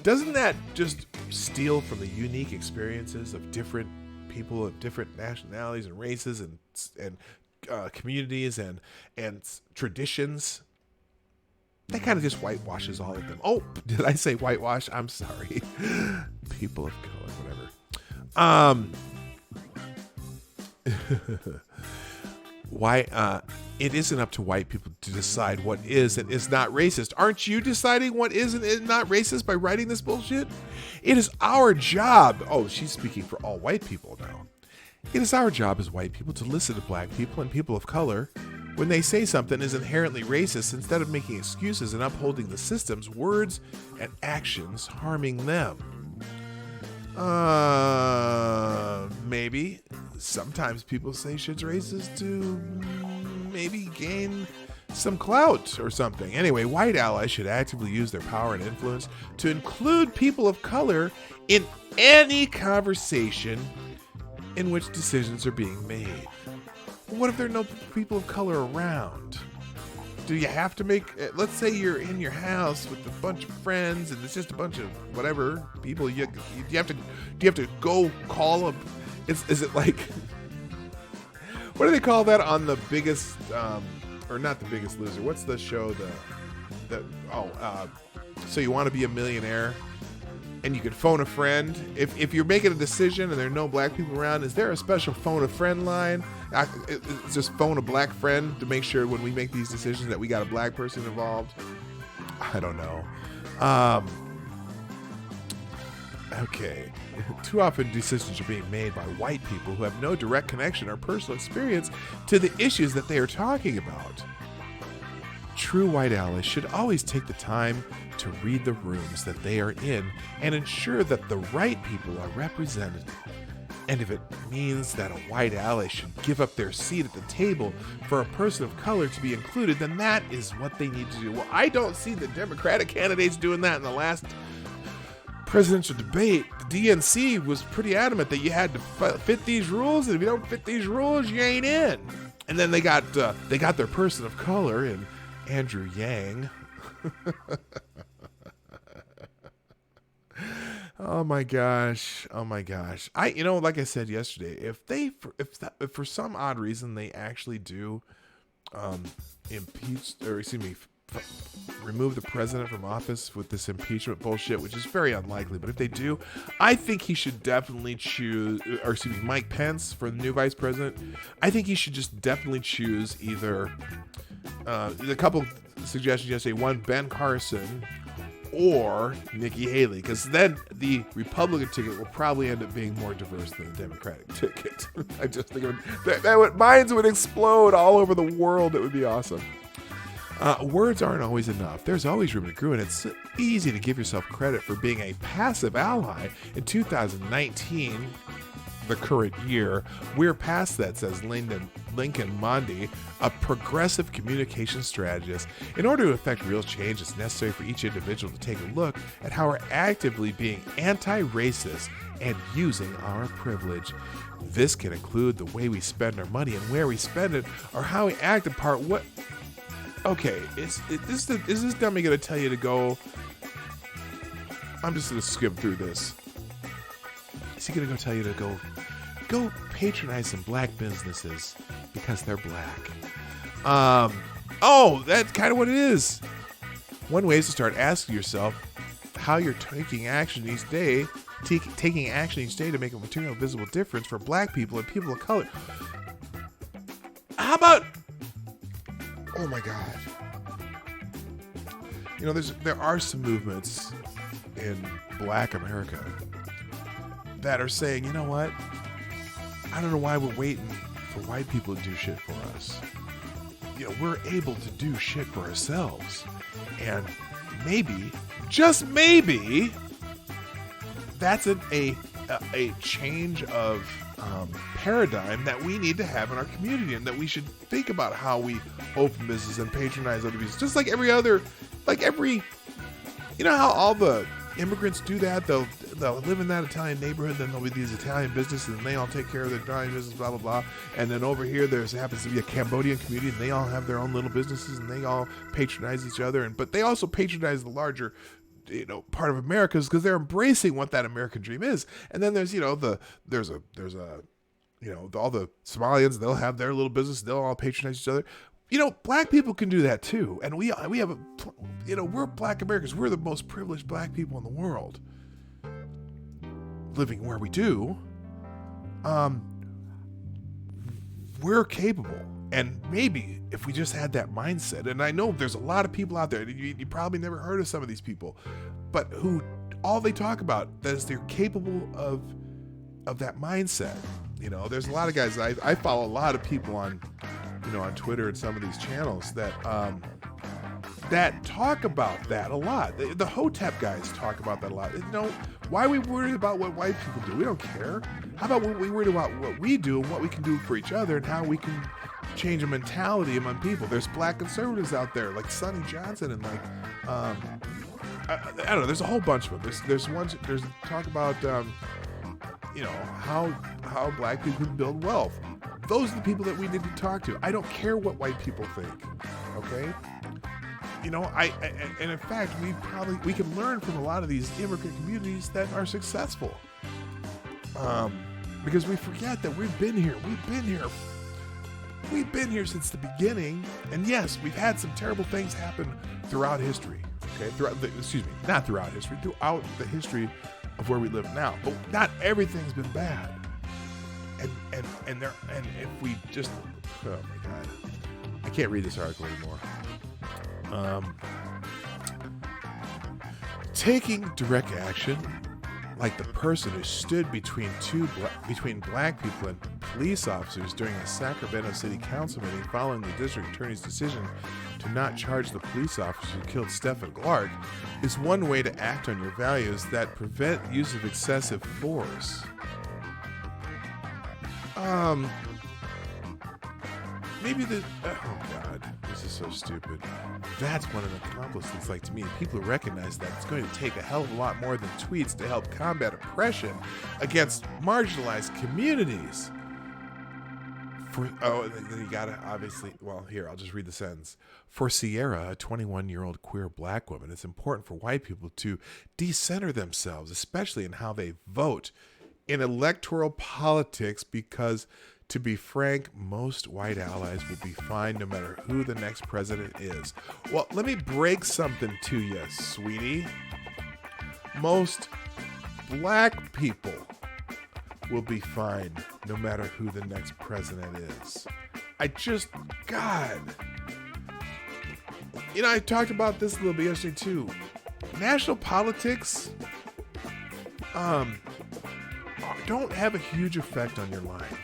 doesn't that just steal from the unique experiences of different people of different nationalities and races and communities and traditions? That kind of just whitewashes all of them. Oh, did I say whitewash? I'm sorry. People of color, whatever. Why? It isn't up to white people to decide what is and is not racist. Aren't you deciding what is and is not racist by writing this bullshit? It is our job. Oh, she's speaking for all white people now. It is our job as white people to listen to black people and people of color when they say something is inherently racist, instead of making excuses and upholding the system's words and actions harming them. Maybe sometimes people say shit's racist to maybe gain some clout or something. Anyway, white allies should actively use their power and influence to include people of color in any conversation in which decisions are being made. What if there are no people of color around? Do you have to make, let's say you're in your house with a bunch of friends and it's just a bunch of whatever people, do you have to go call them? Is it like, what do they call that on The Biggest, or not The Biggest Loser? What's the show? So You Want to Be a Millionaire? And you could phone a friend. If you're making a decision and there are no black people around, is there a special phone a friend line? Just phone a black friend to make sure when we make these decisions that we got a black person involved? I don't know. Okay. Too often decisions are being made by white people who have no direct connection or personal experience to the issues that they are talking about. True white allies should always take the time to read the rooms that they are in and ensure that the right people are represented. And if it means that a white ally should give up their seat at the table for a person of color to be included, then that is what they need to do. Well, I don't see the Democratic candidates doing that in the last presidential debate. The DNC was pretty adamant that you had to fit these rules, and if you don't fit these rules, you ain't in. And then they got their person of color in Andrew Yang. Oh my gosh. Like I said yesterday, if for some odd reason they actually do remove the president from office with this impeachment bullshit, which is very unlikely, but if they do, I think he should definitely choose, Mike Pence for the new vice president. I think he should just definitely choose either a couple suggestions yesterday. One, Ben Carson or Nikki Haley, because then the Republican ticket will probably end up being more diverse than the Democratic ticket. I just think minds would explode all over the world. It would be awesome. Words aren't always enough. There's always room to grow, and it's easy to give yourself credit for being a passive ally. In 2019, the current year, we're past that, says Lincoln Mondi, a progressive communication strategist. In order to affect real change, it's necessary for each individual to take a look at how we're actively being anti-racist and using our privilege. This can include the way we spend our money and where we spend it, or how we act apart. What? Okay, is this dummy gonna tell you to go? I'm just gonna skim through this. Is he gonna go tell you to go patronize some black businesses because they're black? Oh, that's kind of what it is. One way is to start asking yourself how you're taking action each day to make a material visible difference for black people and people of color. How about, oh my God. You know, there are some movements in black America that are saying, you know what? I don't know why we're waiting for white people to do shit for us. You know, we're able to do shit for ourselves. And maybe, just maybe, that's a change of paradigm that we need to have in our community, and that we should think about how we open business and patronize other businesses. Just like you know how all the immigrants do that? They'll live in that Italian neighborhood, then there'll be these Italian businesses, and they all take care of their Italian business, blah, blah, blah. And then over here, there happens to be a Cambodian community, and they all have their own little businesses, and they all patronize each other. But they also patronize the larger, you know, part of America, because they're embracing what that American dream is. And then there's, you know, there's you know, all the Somalians, they'll have their little business, they'll all patronize each other. You know, black people can do that too. And we have you know, we're black Americans. We're the most privileged black people in the world, living where we do. We're capable. And maybe if we just had that mindset, and I know there's a lot of people out there, you probably never heard of some of these people, but who all they talk about is they're capable of that mindset. You know, there's a lot of guys, I follow a lot of people on, you know, on Twitter and some of these channels that talk about that a lot. The Hotep guys talk about that a lot. You know, why are we worried about what white people do? We don't care. How about we worried about what we do and what we can do for each other, and how we can change a mentality among people? There's black conservatives out there like Sonny Johnson, and like I don't know. There's a whole bunch of them. There's talk about you know, how black people can build wealth. Those are the people that we need to talk to. I don't care what white people think. Okay. You know, and in fact, we can learn from a lot of these immigrant communities that are successful. Because we forget that we've been here since the beginning. And yes, we've had some terrible things happen throughout history. Okay, throughout the history of where we live now. But not everything's been bad. And if we just, oh my God, I can't read this article anymore. Taking direct action, like the person who stood between black people and police officers during a Sacramento City Council meeting following the district attorney's decision to not charge the police officer who killed Stephen Clark, is one way to act on your values that prevent use of excessive force. Maybe oh God, this is so stupid. That's what an accomplice looks like to me. People recognize that it's going to take a hell of a lot more than tweets to help combat oppression against marginalized communities. Then you gotta obviously, well, here, I'll just read the sentence. For Sierra, a 21-year-old queer black woman, it's important for white people to decenter themselves, especially in how they vote in electoral politics, because, to be frank, most white allies will be fine no matter who the next president is. Well, let me break something to you, sweetie. Most black people will be fine no matter who the next president is. God. You know, I talked about this a little bit yesterday too. National politics don't have a huge effect on your life,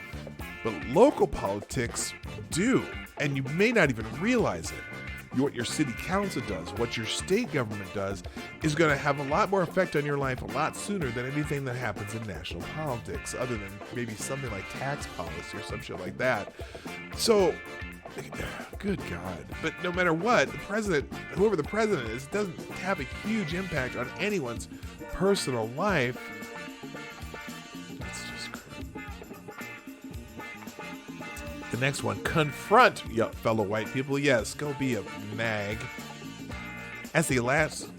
but local politics do, and you may not even realize it. what your city council does, what your state government does, is going to have a lot more effect on your life a lot sooner than anything that happens in national politics, other than maybe something like tax policy or some shit like that. So, good God. But no matter what, the president, whoever the president is, doesn't have a huge impact on anyone's personal life. It's just crazy. The next one, confront fellow white people. Yes, go be a nag. As the last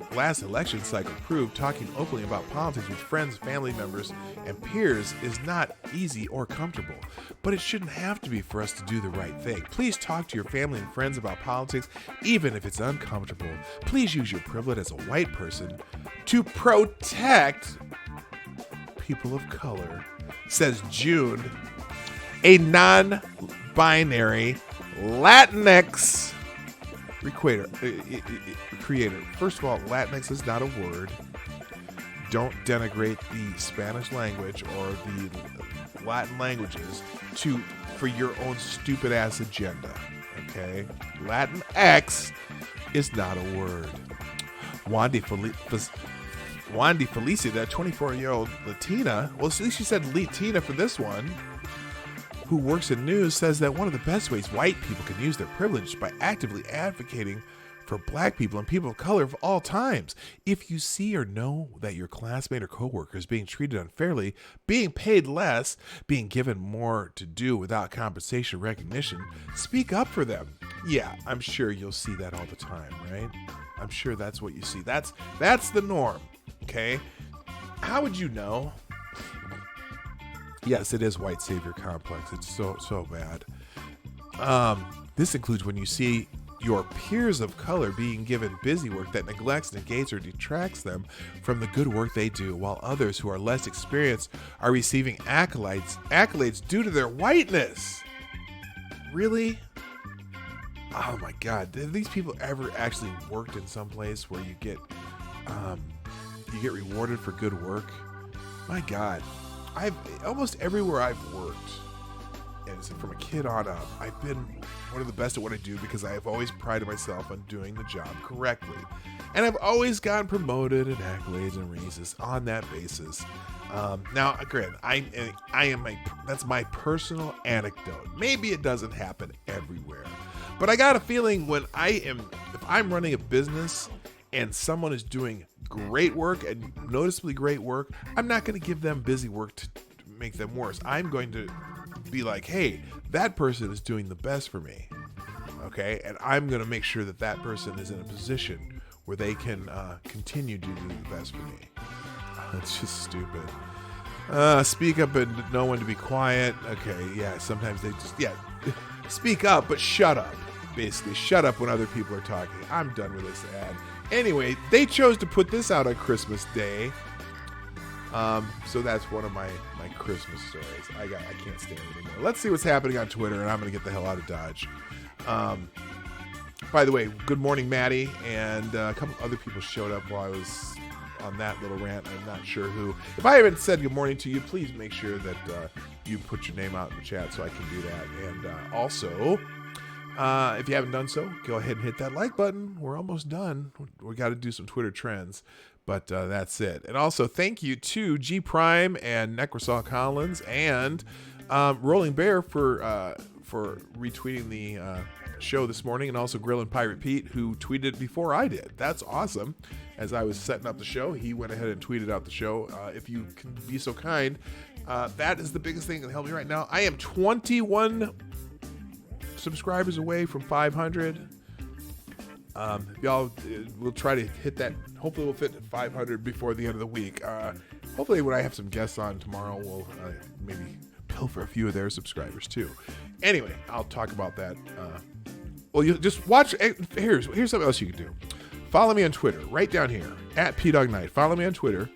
election cycle proved, talking openly about politics with friends, family members, and peers is not easy or comfortable, but it shouldn't have to be for us to do the right thing. Please talk to your family and friends about politics, even if it's uncomfortable. Please use your privilege as a white person to protect people of color, says June, a non-binary Latinx creator. First of all, Latinx is not a word. Don't denigrate the Spanish language or the Latin languages for your own stupid ass agenda. Okay? Latinx is not a word. Wandy Felicia, that 24-year-old Latina, well, at least she said Latina for this one, who works in news, says that one of the best ways white people can use their privilege by actively advocating for black people and people of color of all times. If you see or know that your classmate or coworker is being treated unfairly, being paid less, being given more to do without compensation or recognition, speak up for them. Yeah, I'm sure you'll see that all the time, right? I'm sure that's what you see. That's the norm, okay? How would you know? Yes, it is white savior complex. It's so bad. This includes when you see your peers of color being given busy work that neglects, negates, or detracts them from the good work they do, while others who are less experienced are receiving accolades due to their whiteness. Really? Oh my God! Have these people ever actually worked in some place where you get rewarded for good work? My God. I've almost everywhere I've worked, and from a kid on up, I've been one of the best at what I do because I have always prided myself on doing the job correctly, and I've always gotten promoted and accolades and raises on that basis. Now, granted, that's my personal anecdote. Maybe it doesn't happen everywhere, but I got a feeling if I'm running a business and someone is doing great work and noticeably great work, I'm not going to give them busy work to make them worse. I'm going to be like, hey, that person is doing the best for me, okay? And I'm going to make sure that that person is in a position where they can continue to do the best for me. It's just stupid. Speak up and know when to be quiet. Okay, yeah, sometimes they just, speak up, but shut up. Basically, shut up when other people are talking. I'm done with this ad. Anyway, they chose to put this out on Christmas Day. So that's one of my Christmas stories. I can't stand it anymore. Let's see what's happening on Twitter, and I'm going to get the hell out of Dodge. By the way, good morning, Maddie. And a couple other people showed up while I was on that little rant. I'm not sure who. If I haven't said good morning to you, please make sure that you put your name out in the chat so I can do that. And also, if you haven't done so, go ahead and hit that like button. We're almost done. We got to do some Twitter trends, but that's it. And also, thank you to G Prime and Necrosol Collins and Rolling Bear for retweeting the show this morning, and also Grill and Pirate Pete, who tweeted before I did. That's awesome. As I was setting up the show, he went ahead and tweeted out the show. If you can be so kind, that is the biggest thing that helped me right now. I am 21 subscribers away from 500. Y'all, we'll try to hit that. Hopefully we'll fit at 500 before the end of the week. Hopefully when I have some guests on tomorrow, we'll maybe pilfer a few of their subscribers too. Anyway, I'll talk about that. Well, you just watch. Here's something else you can do. Follow me on Twitter, right down here, at PDogKnight. Follow me on Twitter.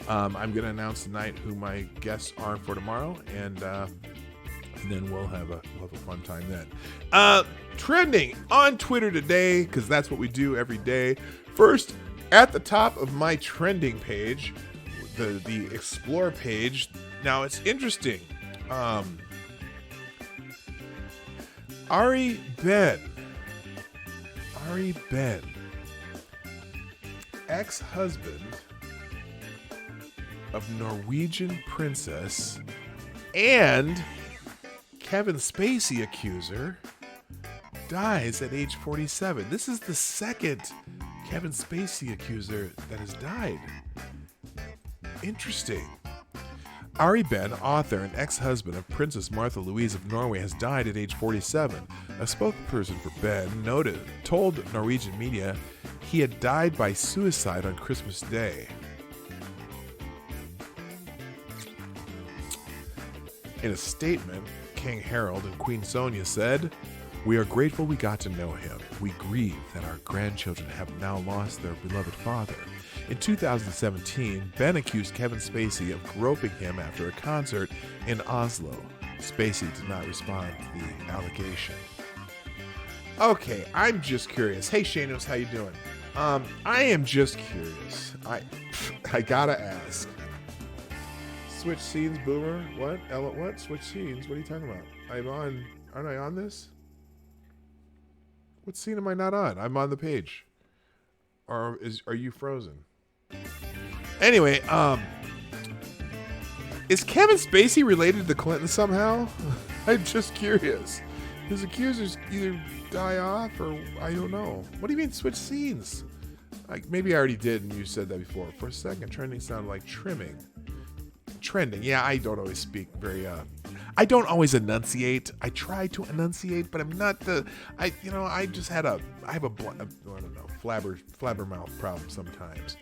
I'm going to announce tonight who my guests are for tomorrow, and then we'll have a fun time then. Trending on Twitter today, because that's what we do every day. First, at the top of my trending page, the Explore page. Now, it's interesting. Ari Ben Ari Ben, ex-husband of Norwegian princess and Kevin Spacey accuser, dies at age 47. This is the second Kevin Spacey accuser that has died. Interesting. Ari Ben, author and ex-husband of Princess Martha Louise of Norway, has died at age 47. A spokesperson for Ben told Norwegian media he had died by suicide on Christmas Day. In a statement, King Harold and Queen Sonia said, "We are grateful we got to know him. We grieve that our grandchildren have now lost their beloved father." In 2017, Ben accused Kevin Spacey of groping him after a concert in Oslo. Spacey did not respond to the allegation. Okay, I'm just curious. Hey, Shanos, how you doing? I am just curious. I gotta ask. Switch scenes, Boomer? What? What? Switch scenes? What are you talking about? Aren't I on this? What scene am I not on? I'm on the page. Or are you frozen? Anyway, is Kevin Spacey related to Clinton somehow? I'm just curious. His accusers either die off or I don't know. What do you mean switch scenes? Like maybe I already did and you said that before. For a second, trending sounded like trimming. Trending. Yeah, I don't always speak very I don't always enunciate. I try to enunciate, but I'm not I have a flabbermouth problem sometimes.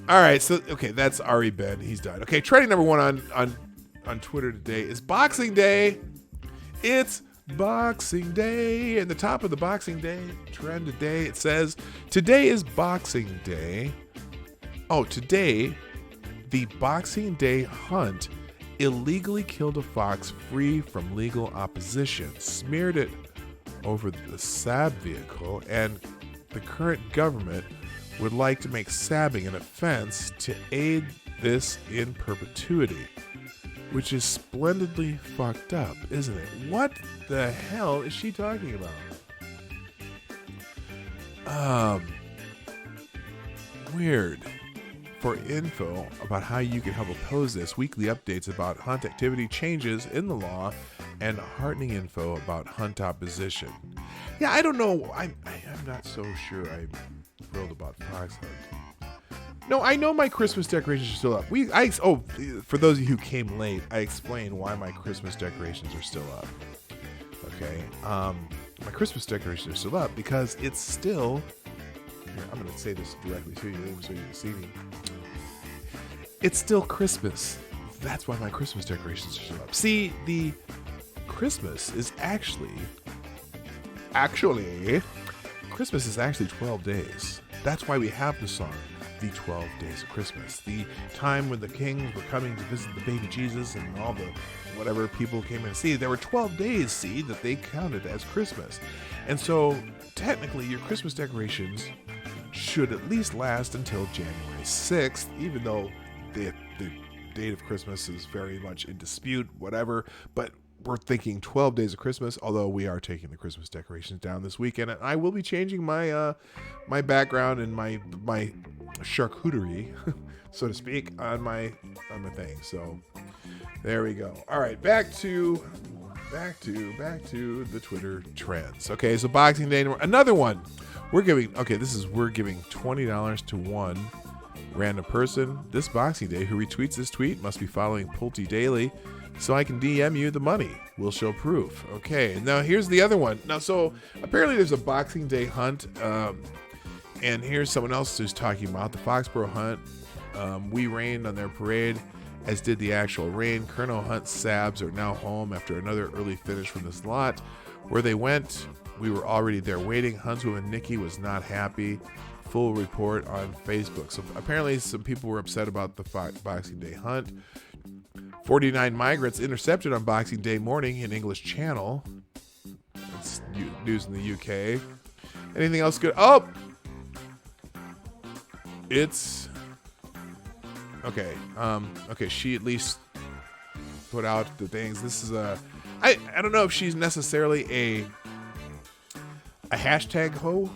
All right, so okay, that's Ari Ben. He's died. Okay, trending number one on Twitter today is Boxing Day. It's Boxing Day. And the top of the Boxing Day trend today, it says, today is Boxing Day. Oh, today, the Boxing Day hunt illegally killed a fox free from legal opposition, smeared it over the Saab vehicle, and the current government would like to make sabbing an offense to aid this in perpetuity, which is splendidly fucked up, isn't it? What the hell is she talking about? Weird. For info about how you can help oppose this, weekly updates about hunt activity changes in the law, and heartening info about hunt opposition. Yeah, I don't know. I'm not so sure I'm thrilled about fox hunt. No, I know my Christmas decorations are still up. For those of you who came late, I explained why my Christmas decorations are still up. Okay, my Christmas decorations are still up because it's still. Here, I'm going to say this directly to you so you can see me. It's still Christmas. That's why my Christmas decorations are still up. See, the Christmas is actually, Christmas is actually 12 days. That's why we have the song, The 12 Days of Christmas. The time when the kings were coming to visit the baby Jesus and all the whatever people came in to see. There were 12 days, see, that they counted as Christmas. And so, technically, your Christmas decorations should at least last until January 6th, even though the date of Christmas is very much in dispute, whatever, but we're thinking 12 days of Christmas, although we are taking the Christmas decorations down this weekend, and I will be changing my my background and my charcuterie, so to speak, on my thing. So there we go. All right, back to the Twitter trends. Okay, so Boxing Day, another one. We're giving $20 to one random person this Boxing Day who retweets this tweet must be following Pulte Daily so I can DM you the money. We'll show proof. Okay, now here's the other one. Now, so apparently there's a Boxing Day hunt, and here's someone else who's talking about the Foxborough hunt. We rained on their parade, as did the actual rain. Colonel Hunt's Sabs are now home after another early finish from this lot. Where they went, we were already there waiting. Huntswoman Nikki was not happy. Full report on Facebook. So apparently some people were upset about the Boxing Day hunt. 49 migrants intercepted on Boxing Day morning in English Channel. That's news in the UK. Anything else good? Oh! It's... Okay. Okay, she at least put out the things. This is a... I don't know if she's necessarily a hashtag hoe,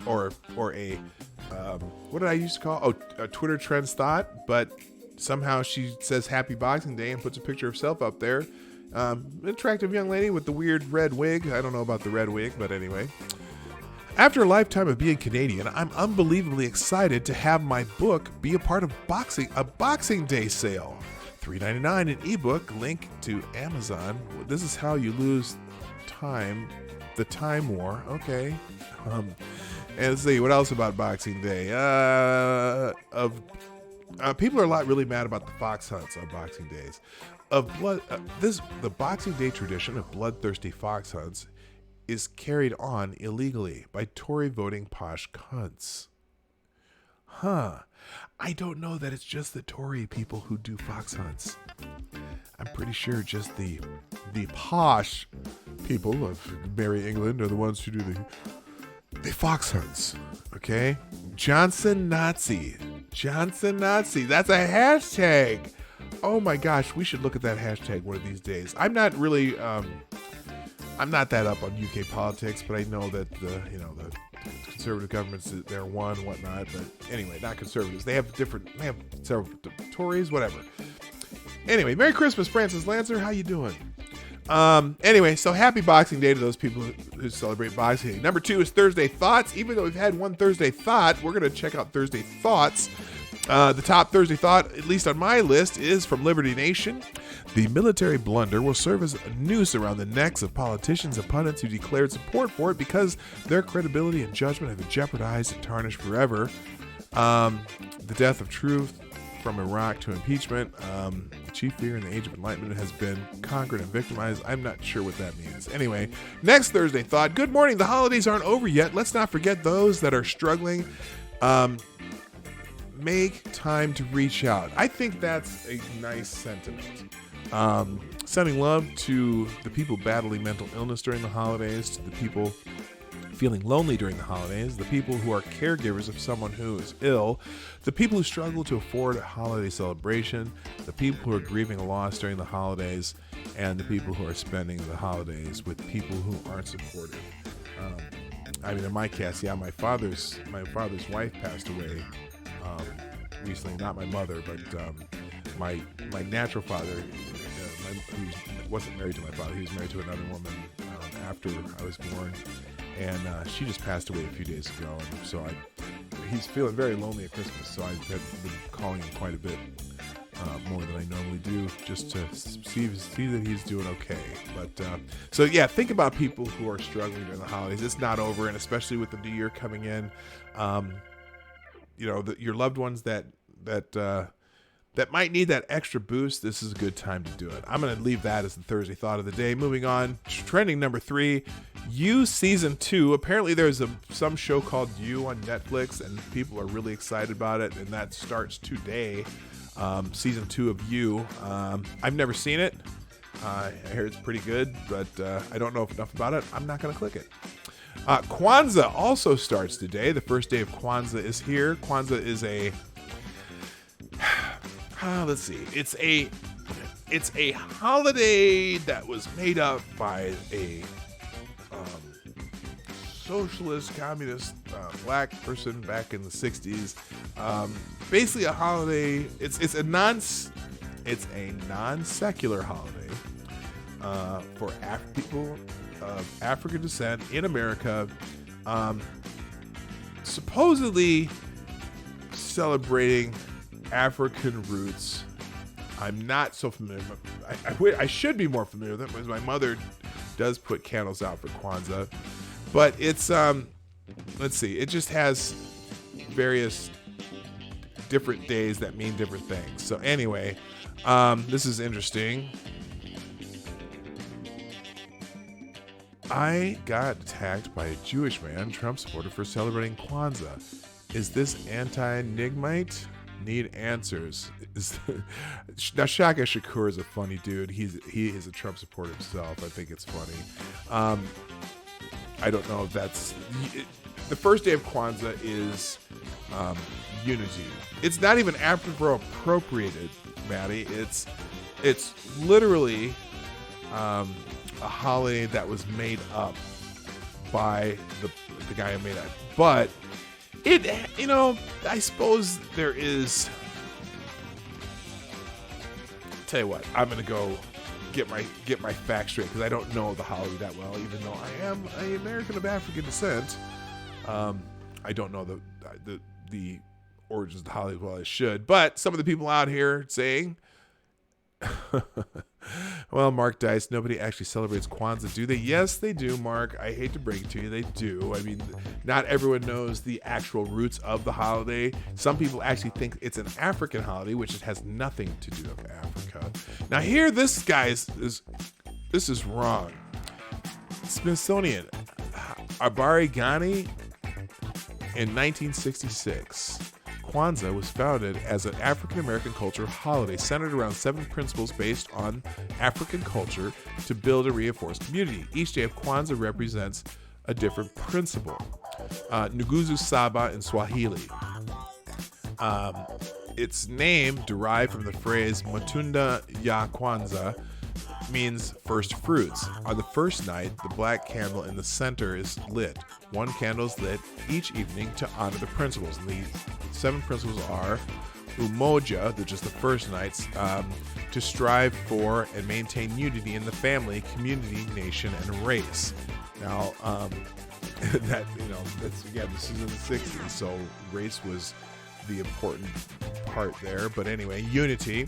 or a what did I used to call? Oh, a Twitter trends thought, but somehow she says Happy Boxing Day and puts a picture of herself up there. Attractive young lady with the weird red wig. I don't know about the red wig, but anyway. After a lifetime of being Canadian, I'm unbelievably excited to have my book be a part of a Boxing Day sale. $3.99 an ebook, link to Amazon. This is how you lose time. The Time War. Okay. And let's see, what else about Boxing Day? People are really mad about the fox hunts on Boxing Days. The Boxing Day tradition of bloodthirsty fox hunts is carried on illegally by Tory voting posh cunts. I don't know that it's just the Tory people who do fox hunts. I'm pretty sure just the posh people of Merry England are the ones who do the fox hunts. Okay? Johnson Nazi. That's a hashtag. Oh my gosh, we should look at that hashtag one of these days. I'm not really I'm not that up on UK politics, but I know that the conservative governments, they're one, whatnot. But anyway, not conservatives. They have several Tories, whatever. Anyway, Merry Christmas, Francis Lancer. How you doing? Anyway, so happy Boxing Day to those people who celebrate Boxing Day. Number 2 is Thursday Thoughts. Even though we've had one Thursday Thought, we're going to check out Thursday Thoughts. The top Thursday thought, at least on my list, is from Liberty Nation. The military blunder will serve as a noose around the necks of politicians and pundits who declared support for it because their credibility and judgment have been jeopardized and tarnished forever. The death of truth from Iraq to impeachment. Chief fear in the age of enlightenment has been conquered and victimized. I'm not sure what that means. Anyway, next Thursday thought. Good morning. The holidays aren't over yet. Let's not forget those that are struggling. Make time to reach out. I think that's a nice sentiment. Sending love to the people battling mental illness during the holidays, to the people feeling lonely during the holidays, the people who are caregivers of someone who is ill, the people who struggle to afford a holiday celebration, the people who are grieving a loss during the holidays, and the people who are spending the holidays with people who aren't supportive. In my case, my father's wife passed away recently. Not my mother, but my natural father, who wasn't married to my father. He was married to another woman after I was born, and she just passed away a few days ago. And so he's feeling very lonely at Christmas. So I've been calling him quite a bit more than I normally do, just to see that he's doing okay. But think about people who are struggling during the holidays. It's not over, and especially with the new year coming in. Your loved ones that might need that extra boost, this is a good time to do it. I'm going to leave that as the Thursday thought of the day. Moving on, trending number 3, You Season 2. Apparently there's some show called You on Netflix, and people are really excited about it, and that starts today. Season 2 of You. I've never seen it. I hear it's pretty good, but I don't know enough about it. I'm not going to click it. Kwanzaa also starts today. The first day of Kwanzaa is here. Kwanzaa is let's see. It's a holiday that was made up by a socialist, communist, black person back in the 60s. Basically a holiday. It's a non-secular holiday for people of African descent in America, supposedly celebrating African roots. I'm not so familiar. I should be more familiar with it because my mother does put candles out for Kwanzaa. But it's, let's see, it just has various different days that mean different things. So anyway, this is interesting. I got attacked by a Jewish man, Trump supporter, for celebrating Kwanzaa. Is this anti-Nigmite? Need answers. Now, Shaka Shakur is a funny dude. He is a Trump supporter himself. I think it's funny. I don't know if that's... The first day of Kwanzaa is unity. It's not even appropriated, Maddie. It's literally... a holiday that was made up by the guy who made it. But it, I suppose there is. Tell you what, I'm gonna go get my facts straight because I don't know the holiday that well, even though I am an American of African descent. I don't know the origins of the holiday as well as I should, but some of the people out here saying, well, Mark Dice, nobody actually celebrates Kwanzaa, do they? Yes, they do, Mark. I hate to break it to you, they do. I mean, not everyone knows the actual roots of the holiday. Some people actually think it's an African holiday, which it has nothing to do with Africa. Now, here, this is wrong. Smithsonian, Abari Ghani, in 1966. Kwanzaa was founded as an African-American culture holiday centered around 7 principles based on African culture to build and reinforce community. Each day of Kwanzaa represents a different principle. Nguzo Saba in Swahili. Its name derived from the phrase Matunda ya Kwanzaa, means first fruits. On the first night, the black candle in the center is lit. 1 candle is lit each evening to honor the principles. And the 7 principles are Umoja, which is the first nights, to strive for and maintain unity in the family, community, nation, and race. Now, this is in the 60s, so race was the important part there. But anyway, unity.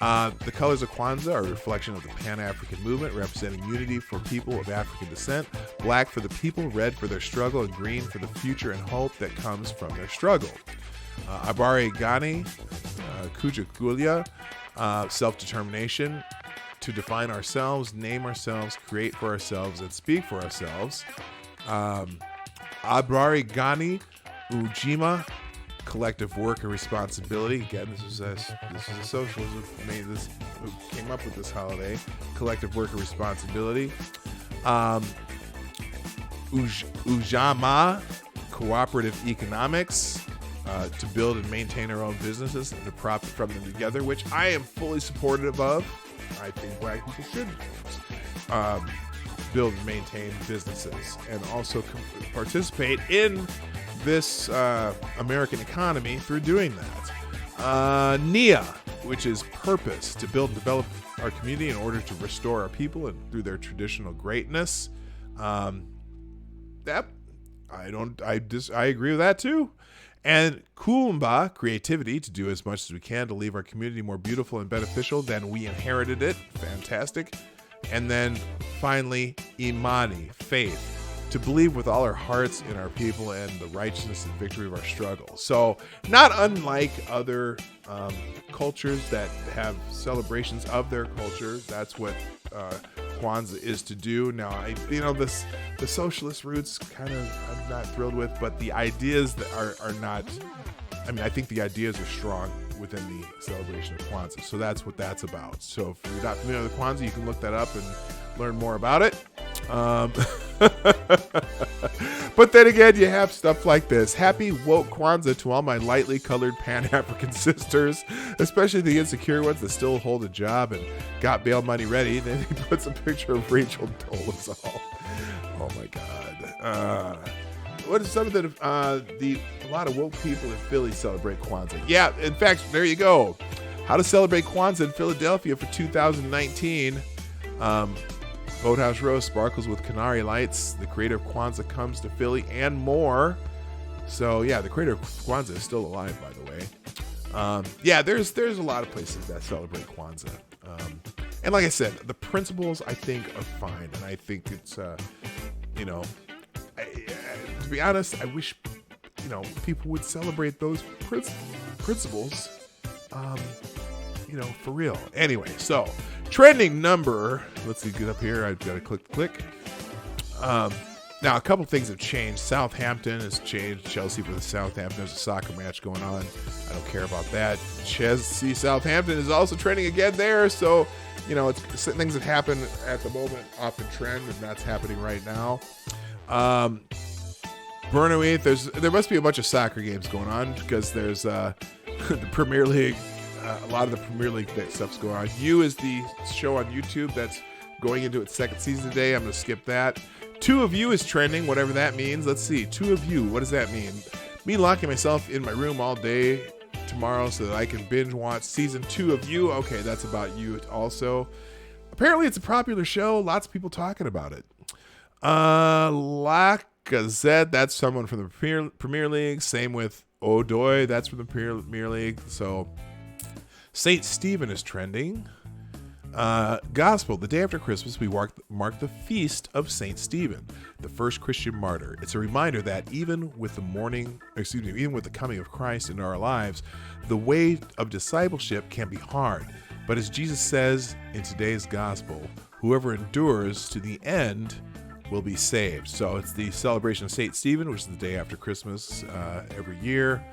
The colors of Kwanzaa are a reflection of the Pan-African movement, representing unity for people of African descent. Black for the people, red for their struggle, and green for the future and hope that comes from their struggle. Abari Ghani, Kujakulia, self-determination, to define ourselves, name ourselves, create for ourselves, and speak for ourselves. Abari Ghani, Ujima, collective work and responsibility. Again, this is a socialist who came up with this holiday. Collective work and responsibility. Ujama, cooperative economics, to build and maintain our own businesses and to profit from them together, which I am fully supportive of. I think black people should build and maintain businesses and also participate in this American economy through doing that. Nia, which is purpose, to build and develop our community in order to restore our people and through their traditional greatness. I agree with that too. And Kuumba, creativity, to do as much as we can to leave our community more beautiful and beneficial than we inherited it. Fantastic. And then finally, Imani, faith, to believe with all our hearts in our people and the righteousness and victory of our struggle. So not unlike other cultures that have celebrations of their culture, that's what Kwanzaa is to do. Now, the socialist roots kind of I'm not thrilled with, but the ideas that are not, I think the ideas are strong within the celebration of Kwanzaa. So that's what that's about. So if you're not familiar with Kwanzaa, you can look that up and learn more about it. But then again, you have stuff like this. Happy woke Kwanzaa to all my lightly colored Pan-African sisters, especially the insecure ones that still hold a job and got bail money ready. Then he puts a picture of Rachel Dolezal. Oh my God. What is some of a lot of woke people in Philly celebrate Kwanzaa? Yeah, in fact, there you go. How to celebrate Kwanzaa in Philadelphia for 2019. Boathouse Row sparkles with canary lights. The creator of Kwanzaa comes to Philly and more. So yeah, the creator of Kwanzaa is still alive, by the way. There's a lot of places that celebrate Kwanzaa. And like I said, the principles I think are fine, and I think it's to be honest, I wish people would celebrate those principles. For real. Anyway, so trending number, let's see, get up here. I've got to click. Now, a couple things have changed. Southampton has changed. Chelsea for the Southampton. There's a soccer match going on. I don't care about that. Chelsea Southampton is also trending again there. So, it's things that happen at the moment often trend, and that's happening right now. Burnoway, there must be a bunch of soccer games going on because there's the Premier League. A lot of the Premier League stuff's going on. You is the show on YouTube that's going into its second season today. I'm going to skip that. 2 of You is trending, whatever that means. Let's see. 2 of You, what does that mean? Me locking myself in my room all day tomorrow so that I can binge watch season 2 of You. Okay, that's about You also. Apparently it's a popular show. Lots of people talking about it. Lacazette, that's someone from the Premier League. Same with Odoi, that's from the Premier League. So St. Stephen is trending. Gospel, the day after Christmas, we mark the feast of St. Stephen, the first Christian martyr. It's a reminder that even with the coming of Christ into our lives, the way of discipleship can be hard. But as Jesus says in today's gospel, whoever endures to the end will be saved. So it's the celebration of St. Stephen, which is the day after Christmas every year.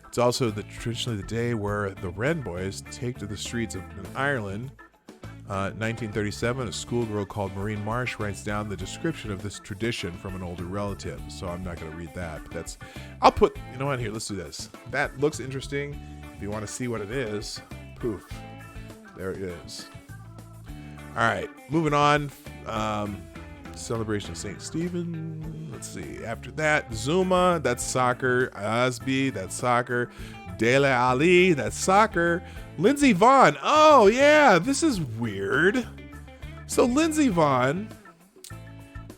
It's also traditionally the day where the Wren Boys take to the streets in Ireland. 1937, a schoolgirl called Maureen Marsh writes down the description of this tradition from an older relative. So I'm not going to read that, but you know what, here, let's do this. That looks interesting. If you want to see what it is, poof, there it is. All right, moving on. Celebration of St. Stephen. Let's see. After that, Zuma, that's soccer. Asbi, that's soccer. Dele Ali, that's soccer. Lindsey Vonn. Oh, yeah, this is weird. So Lindsey Vonn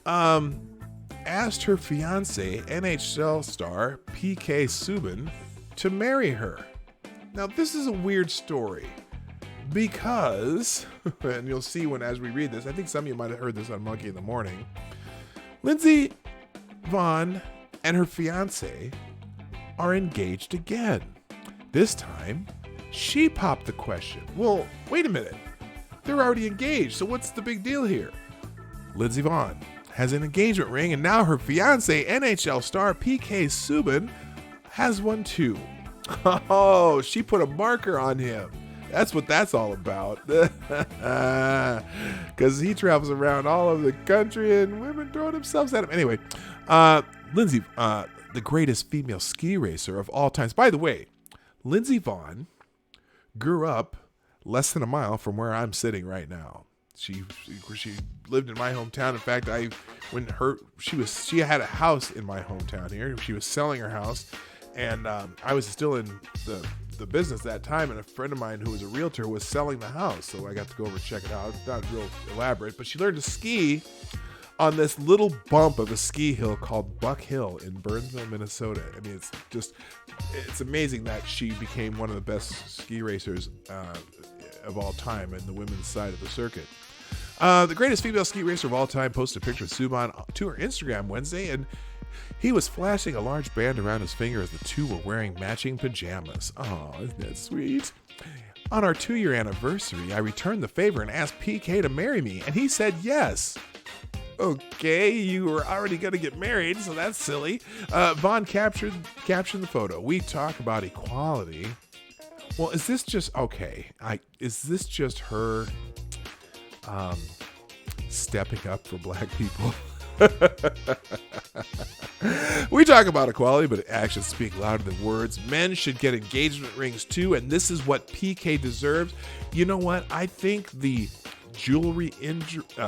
asked her fiance, NHL star PK Subban, to marry her. Now, this is a weird story. Because, and you'll see as we read this, I think some of you might have heard this on Monkey in the Morning. Lindsey Vonn and her fiance are engaged again. This time, she popped the question. Well, wait a minute. They're already engaged, so what's the big deal here? Lindsey Vonn has an engagement ring, and now her fiance, NHL star PK Subban, has one too. Oh, she put a marker on him. That's what that's all about. Because he travels around all over the country and women throwing themselves at him. Anyway, Lindsey, the greatest female ski racer of all times. By the way, Lindsey Vonn grew up less than a mile from where I'm sitting right now. She lived in my hometown. In fact, she had a house in my hometown here. She was selling her house, and I was still in the business that time, and a friend of mine who was a realtor was selling the house, so I got to go over and check it out. It's not real elaborate, but she learned to ski on this little bump of a ski hill called Buck Hill in Burnsville, Minnesota. I mean, it's amazing that she became one of the best ski racers of all time in the women's side of the circuit. The greatest female ski racer of all time posted a picture of Subban to her Instagram Wednesday, and he was flashing a large band around his finger as the two were wearing matching pajamas. Oh, isn't that sweet? On our 2-year anniversary, I returned the favor and asked PK to marry me, and he said yes. Okay, you were already going to get married, so that's silly. Vonn captioned the photo. We talk about equality. Well, is this just her stepping up for black people? We talk about equality, but actions speak louder than words. Men should get engagement rings too, and this is what PK deserves. You know what? I think the jewelry industry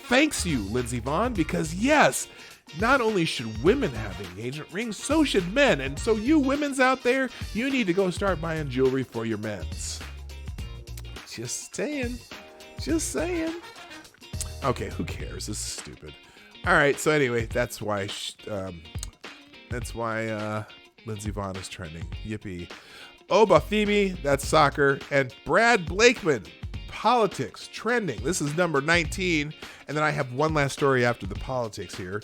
thanks you, Lindsey Vonn, because yes, not only should women have engagement rings, so should men. And so you women's out there, you need to go start buying jewelry for your men's. Just saying. Okay, who cares? This is stupid. All right, so anyway, that's why Lindsey Vonn is trending. Yippee. Obafemi, that's soccer, and Brad Blakeman, politics, trending. This is number 19, and then I have one last story after the politics here.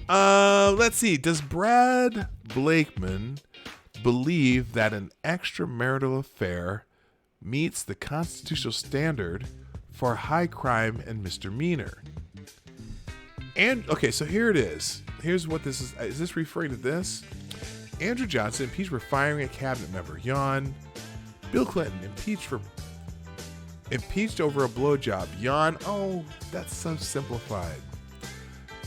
Let's see. Does Brad Blakeman believe that an extramarital affair meets the constitutional standard for high crime and misdemeanor? And okay, so here it is. Here's what this is. Is this referring to this? Andrew Johnson impeached for firing a cabinet member. Yawn. Bill Clinton impeached over a blowjob. Yawn. Oh, that's so simplified.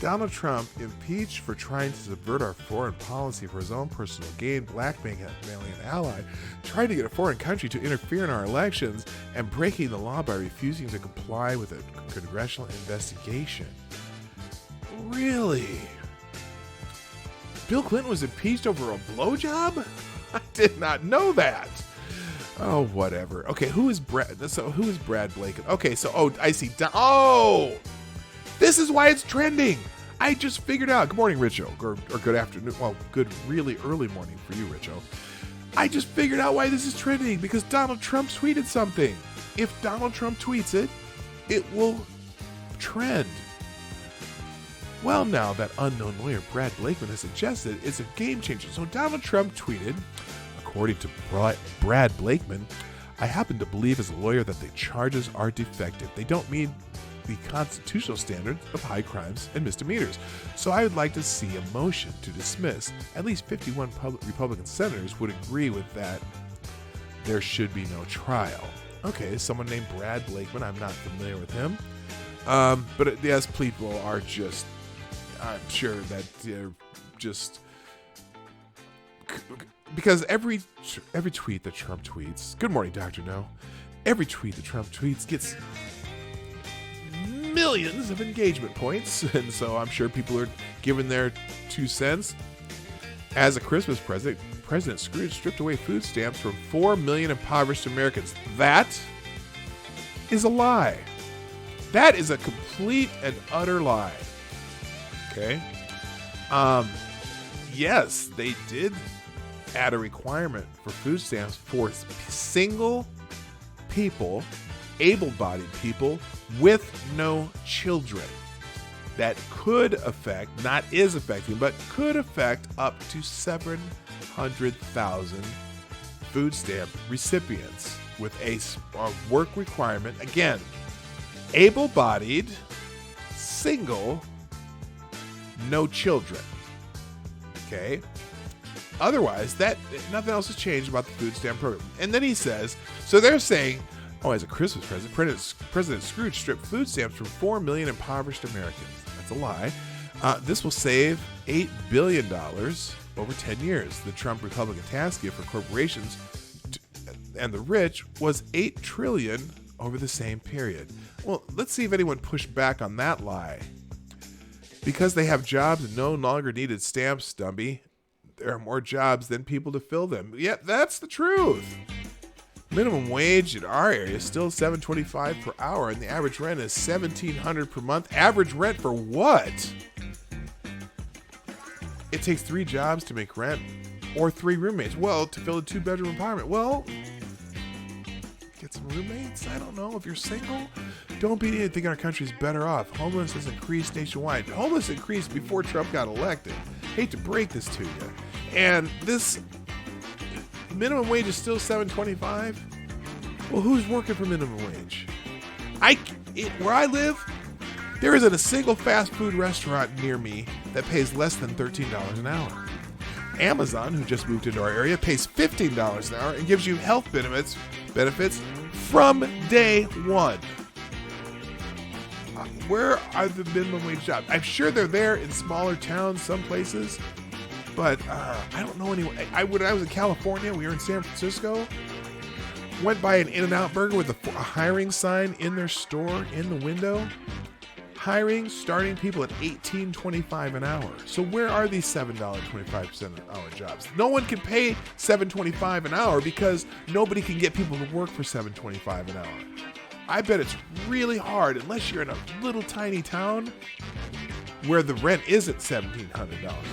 Donald Trump impeached for trying to subvert our foreign policy for his own personal gain, blackmailing an ally, trying to get a foreign country to interfere in our elections, and breaking the law by refusing to comply with a congressional investigation. Really? Bill Clinton was impeached over a blowjob? I did not know that. Oh, whatever. Okay, who is Brad Blake? Okay, so I see. This is why it's trending. I just figured out. Good morning, Richo. Or good afternoon. Well, good really early morning for you, Richo. I just figured out why this is trending, because Donald Trump tweeted something. If Donald Trump tweets it, it will trend. Well, now that unknown lawyer Brad Blakeman has suggested it's a game changer. So Donald Trump tweeted, according to Brad Blakeman, I happen to believe as a lawyer that the charges are defective. They don't meet the constitutional standards of high crimes and misdemeanors. So I would like to see a motion to dismiss. At least 51 Republican senators would agree with that. There should be no trial. Okay, someone named Brad Blakeman. I'm not familiar with him. But yes, people are just, I'm sure that they're just, because every tweet that Trump tweets, good morning, Dr. No, every tweet that Trump tweets gets millions of engagement points, and so I'm sure people are giving their 2 cents. As a Christmas present, President Scrooge stripped away food stamps from 4 million impoverished Americans. That is a lie. That is a complete and utter lie. Okay? Yes, they did add a requirement for food stamps for single people, able-bodied people with no children. That could affect, not is affecting, but could affect up to 700,000 food stamp recipients with a work requirement. Again, able-bodied, single, no children. Okay? Otherwise, nothing else has changed about the food stamp program. And then he says, so they're saying, as a Christmas present, President Scrooge stripped food stamps from 4 million impoverished Americans. That's a lie. This will save $8 billion over 10 years. The Trump Republican tax gift for corporations and the rich was $8 trillion over the same period. Well, let's see if anyone pushed back on that lie. Because they have jobs and no longer needed stamps, Dumby, there are more jobs than people to fill them. Yeah, that's the truth. Minimum wage in our area is still $7.25 per hour, and the average rent is $1,700 per month. Average rent for what? It takes 3 jobs to make rent, or 3 roommates. Well, to fill a 2-bedroom apartment. Well, get some roommates. I don't know. If you're single, don't be thinking our country's better off. Homelessness increased nationwide. Homeless increased before Trump got elected. Hate to break this to you. And this minimum wage is still $7.25. Well, who's working for minimum wage? Where I live, there isn't a single fast food restaurant near me that pays less than $13 an hour. Amazon, who just moved into our area, pays $15 an hour and gives you health benefits from day one. Where are the minimum wage jobs? I'm sure they're there in smaller towns, some places, but I don't know anyone. When I was in California, we were in San Francisco, went by an In-N-Out Burger with a hiring sign in their store in the window. Hiring starting people at $18.25 an hour. So where are these $7.25 an hour jobs? No one can pay $7.25 an hour because nobody can get people to work for $7.25 an hour. I bet it's really hard, unless you're in a little tiny town where the rent isn't $1,700 a month,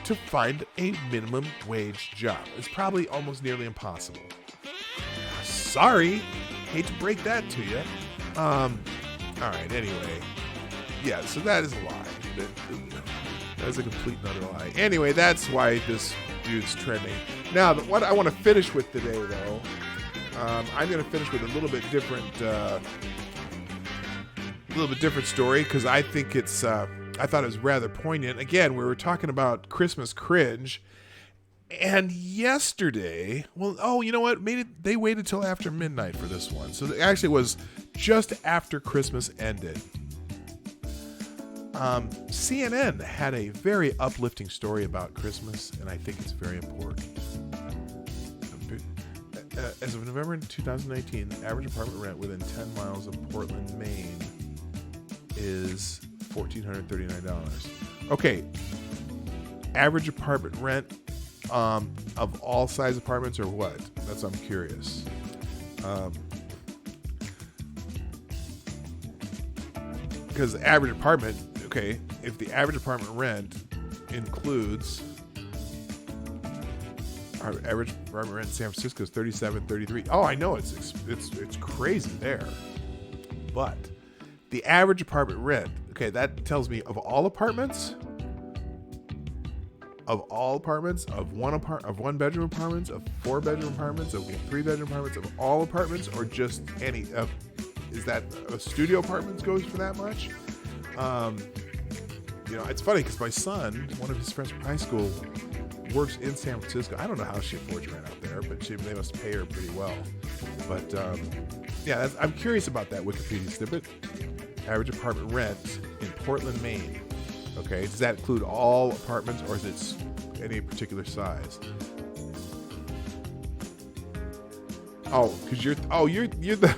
to find a minimum wage job. It's probably almost nearly impossible. Sorry, hate to break that to you. All right, anyway. Yeah, so that is a lie. That is a complete and utter lie. Anyway, that's why this dude's trending. Now, what I want to finish with today, though, I'm going to finish with a little bit different story, because I think it's, I thought it was rather poignant. Again, we were talking about Christmas cringe, and yesterday, you know what? Maybe they waited till after midnight for this one. So it actually was just after Christmas ended. CNN had a very uplifting story about Christmas, and I think it's very important. As of November 2019, the average apartment rent within 10 miles of Portland, Maine is $1,439. Okay, average apartment rent of all size apartments or what? That's I'm curious. Because the average apartment, okay, if the average apartment rent includes our average apartment rent in San Francisco is $37.33. Oh, I know it's crazy there, but the average apartment rent, okay, that tells me of all apartments, of one bedroom apartments, of 4 bedroom apartments, of 3 bedroom apartments, of all apartments, or just any of. Is that studio apartments goes for that much? It's funny because my son, one of his friends from high school, works in San Francisco. I don't know how she affords rent out there, but they must pay her pretty well. But I'm curious about that Wikipedia snippet. Average apartment rent in Portland, Maine. Okay, does that include all apartments or is it any particular size? Oh, because you're the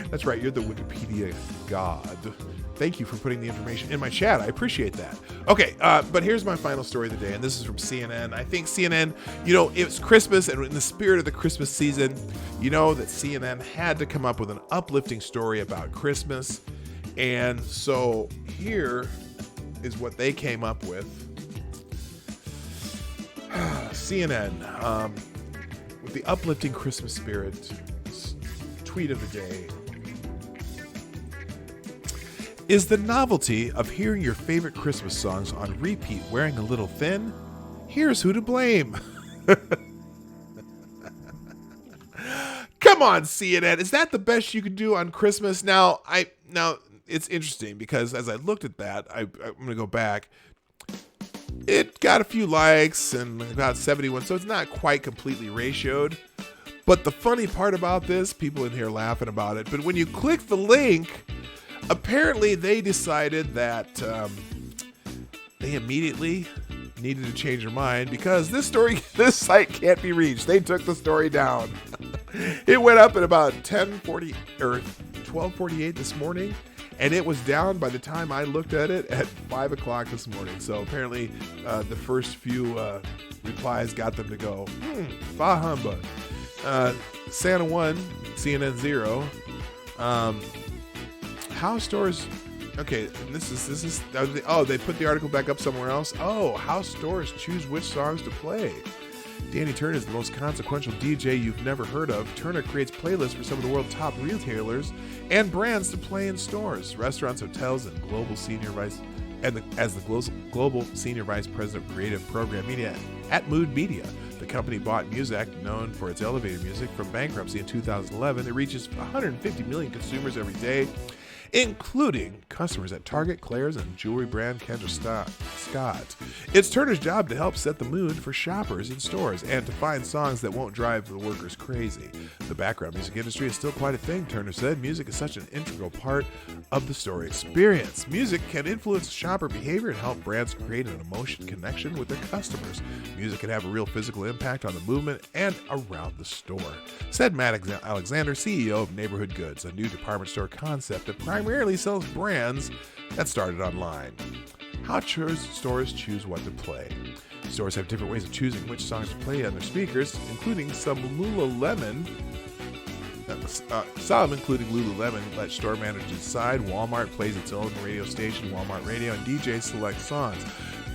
that's right, you're the Wikipedia god. Thank you for putting the information in my chat. I appreciate that. Okay, but here's my final story of the day, and this is from CNN. I think CNN, it's Christmas, and in the spirit of the Christmas season, that CNN had to come up with an uplifting story about Christmas. And so here is what they came up with. CNN, with the uplifting Christmas spirit, tweet of the day. Is the novelty of hearing your favorite Christmas songs on repeat wearing a little thin? Here's who to blame. Come on, CNN. Is that the best you could do on Christmas? Now it's interesting because as I looked at that, I'm going to go back. It got a few likes and about 71, so it's not quite completely ratioed. But the funny part about this, people in here laughing about it, but when you click the link, apparently they decided that they immediately needed to change their mind because this site can't be reached. They took the story down. It went up at about 10:40 or 12:48 this morning, and it was down by the time I looked at it at 5 o'clock this morning. So apparently the first few replies got them to go, bah humbug. Santa 1, CNN 0. House stores, okay, and this is they put the article back up somewhere else. Oh, house stores choose which songs to play. Danny Turner is the most consequential DJ you've never heard of. Turner creates playlists for some of the world's top retailers and brands to play in stores, restaurants, hotels, and global senior vice president of creative program media at Mood Media. The company bought Muzak, known for its elevator music, from bankruptcy in 2011. It reaches 150 million consumers every day, including customers at Target, Claire's, and jewelry brand Kendra Scott. It's Turner's job to help set the mood for shoppers in stores and to find songs that won't drive the workers crazy. The background music industry is still quite a thing, Turner said. Music is such an integral part of the store experience. Music can influence shopper behavior and help brands create an emotion connection with their customers. Music can have a real physical impact on the movement and around the store, said Matt Alexander, CEO of Neighborhood Goods, a new department store concept that primarily sells brands that started online. How stores choose what to play. Stores have different ways of choosing which songs to play on their speakers, including some Lululemon let store managers decide. Walmart plays its own radio station, Walmart Radio, and DJs select songs.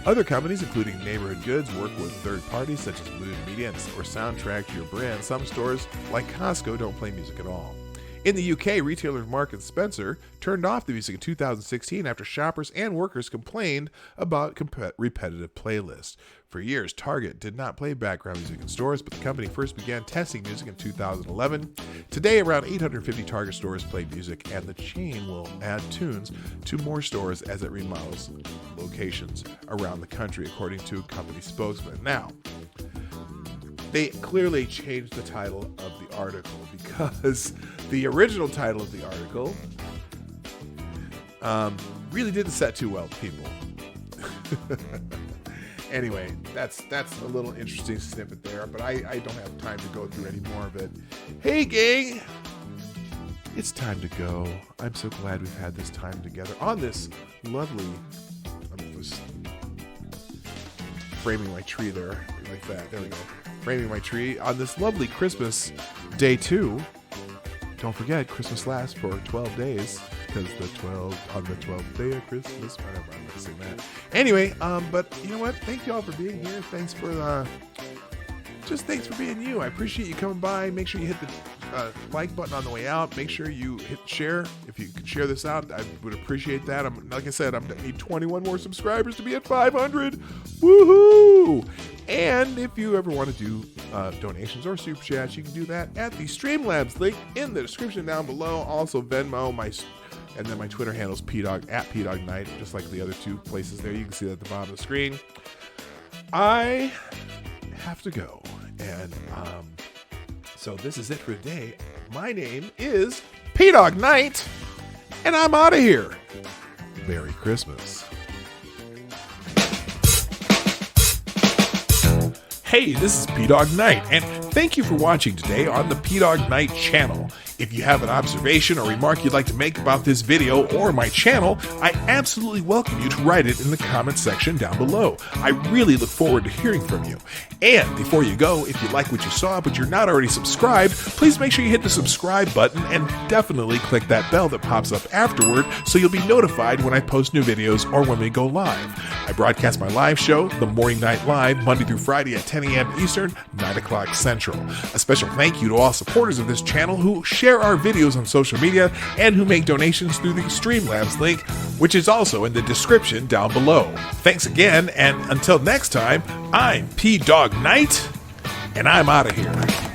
Other companies, including Neighborhood Goods, work with third parties such as Mood Media or Soundtrack to Your Brand. Some stores, like Costco, don't play music at all. In the UK, retailer Marks and Spencer turned off the music in 2016 after shoppers and workers complained about repetitive playlists. For years, Target did not play background music in stores, but the company first began testing music in 2011. Today, around 850 Target stores play music, and the chain will add tunes to more stores as it remodels locations around the country, according to a company spokesman. Now, they clearly changed the title of the article because the original title of the article really did the set too well, people. Anyway, that's a little interesting snippet there, but I don't have time to go through any more of it. Hey, gang! It's time to go. I'm so glad we've had this time together on this lovely... I'm just framing my tree there, like that. There we go. Framing my tree on this lovely Christmas day 2. Don't forget, Christmas lasts for 12 days. Because the 12th, on the 12th day of Christmas, whatever, I'm going to sing that. Anyway, but you know what? Thank you all for being here. Thanks for, thanks for being you. I appreciate you coming by. Make sure you hit the like button on the way out. Make sure you hit share. If you could share this out, I would appreciate that. Like I said, I need 21 more subscribers to be at 500. Woohoo! And if you ever want to do donations or super chats, you can do that at the Streamlabs link in the description down below. Also Venmo, and then my Twitter handle is PDog at PDogNight, just like the other 2 places there. You can see that at the bottom of the screen. I have to go. And so this is it for today. My name is PDogNight, and I'm out of here. Merry Christmas. Hey, this is PDogNight, and thank you for watching today on the PDogNight channel. If you have an observation or remark you'd like to make about this video or my channel, I absolutely welcome you to write it in the comments section down below. I really look forward to hearing from you. And before you go, if you like what you saw but you're not already subscribed, please make sure you hit the subscribe button and definitely click that bell that pops up afterward so you'll be notified when I post new videos or when we go live. I broadcast my live show, The Morning Night Live, Monday through Friday at 10 a.m. Eastern, 9 o'clock Central. A special thank you to all supporters of this channel who share our videos on social media and who make donations through the Streamlabs link, which is also in the description down below. Thanks again, and until next time, I'm PDogNight, and I'm out of here.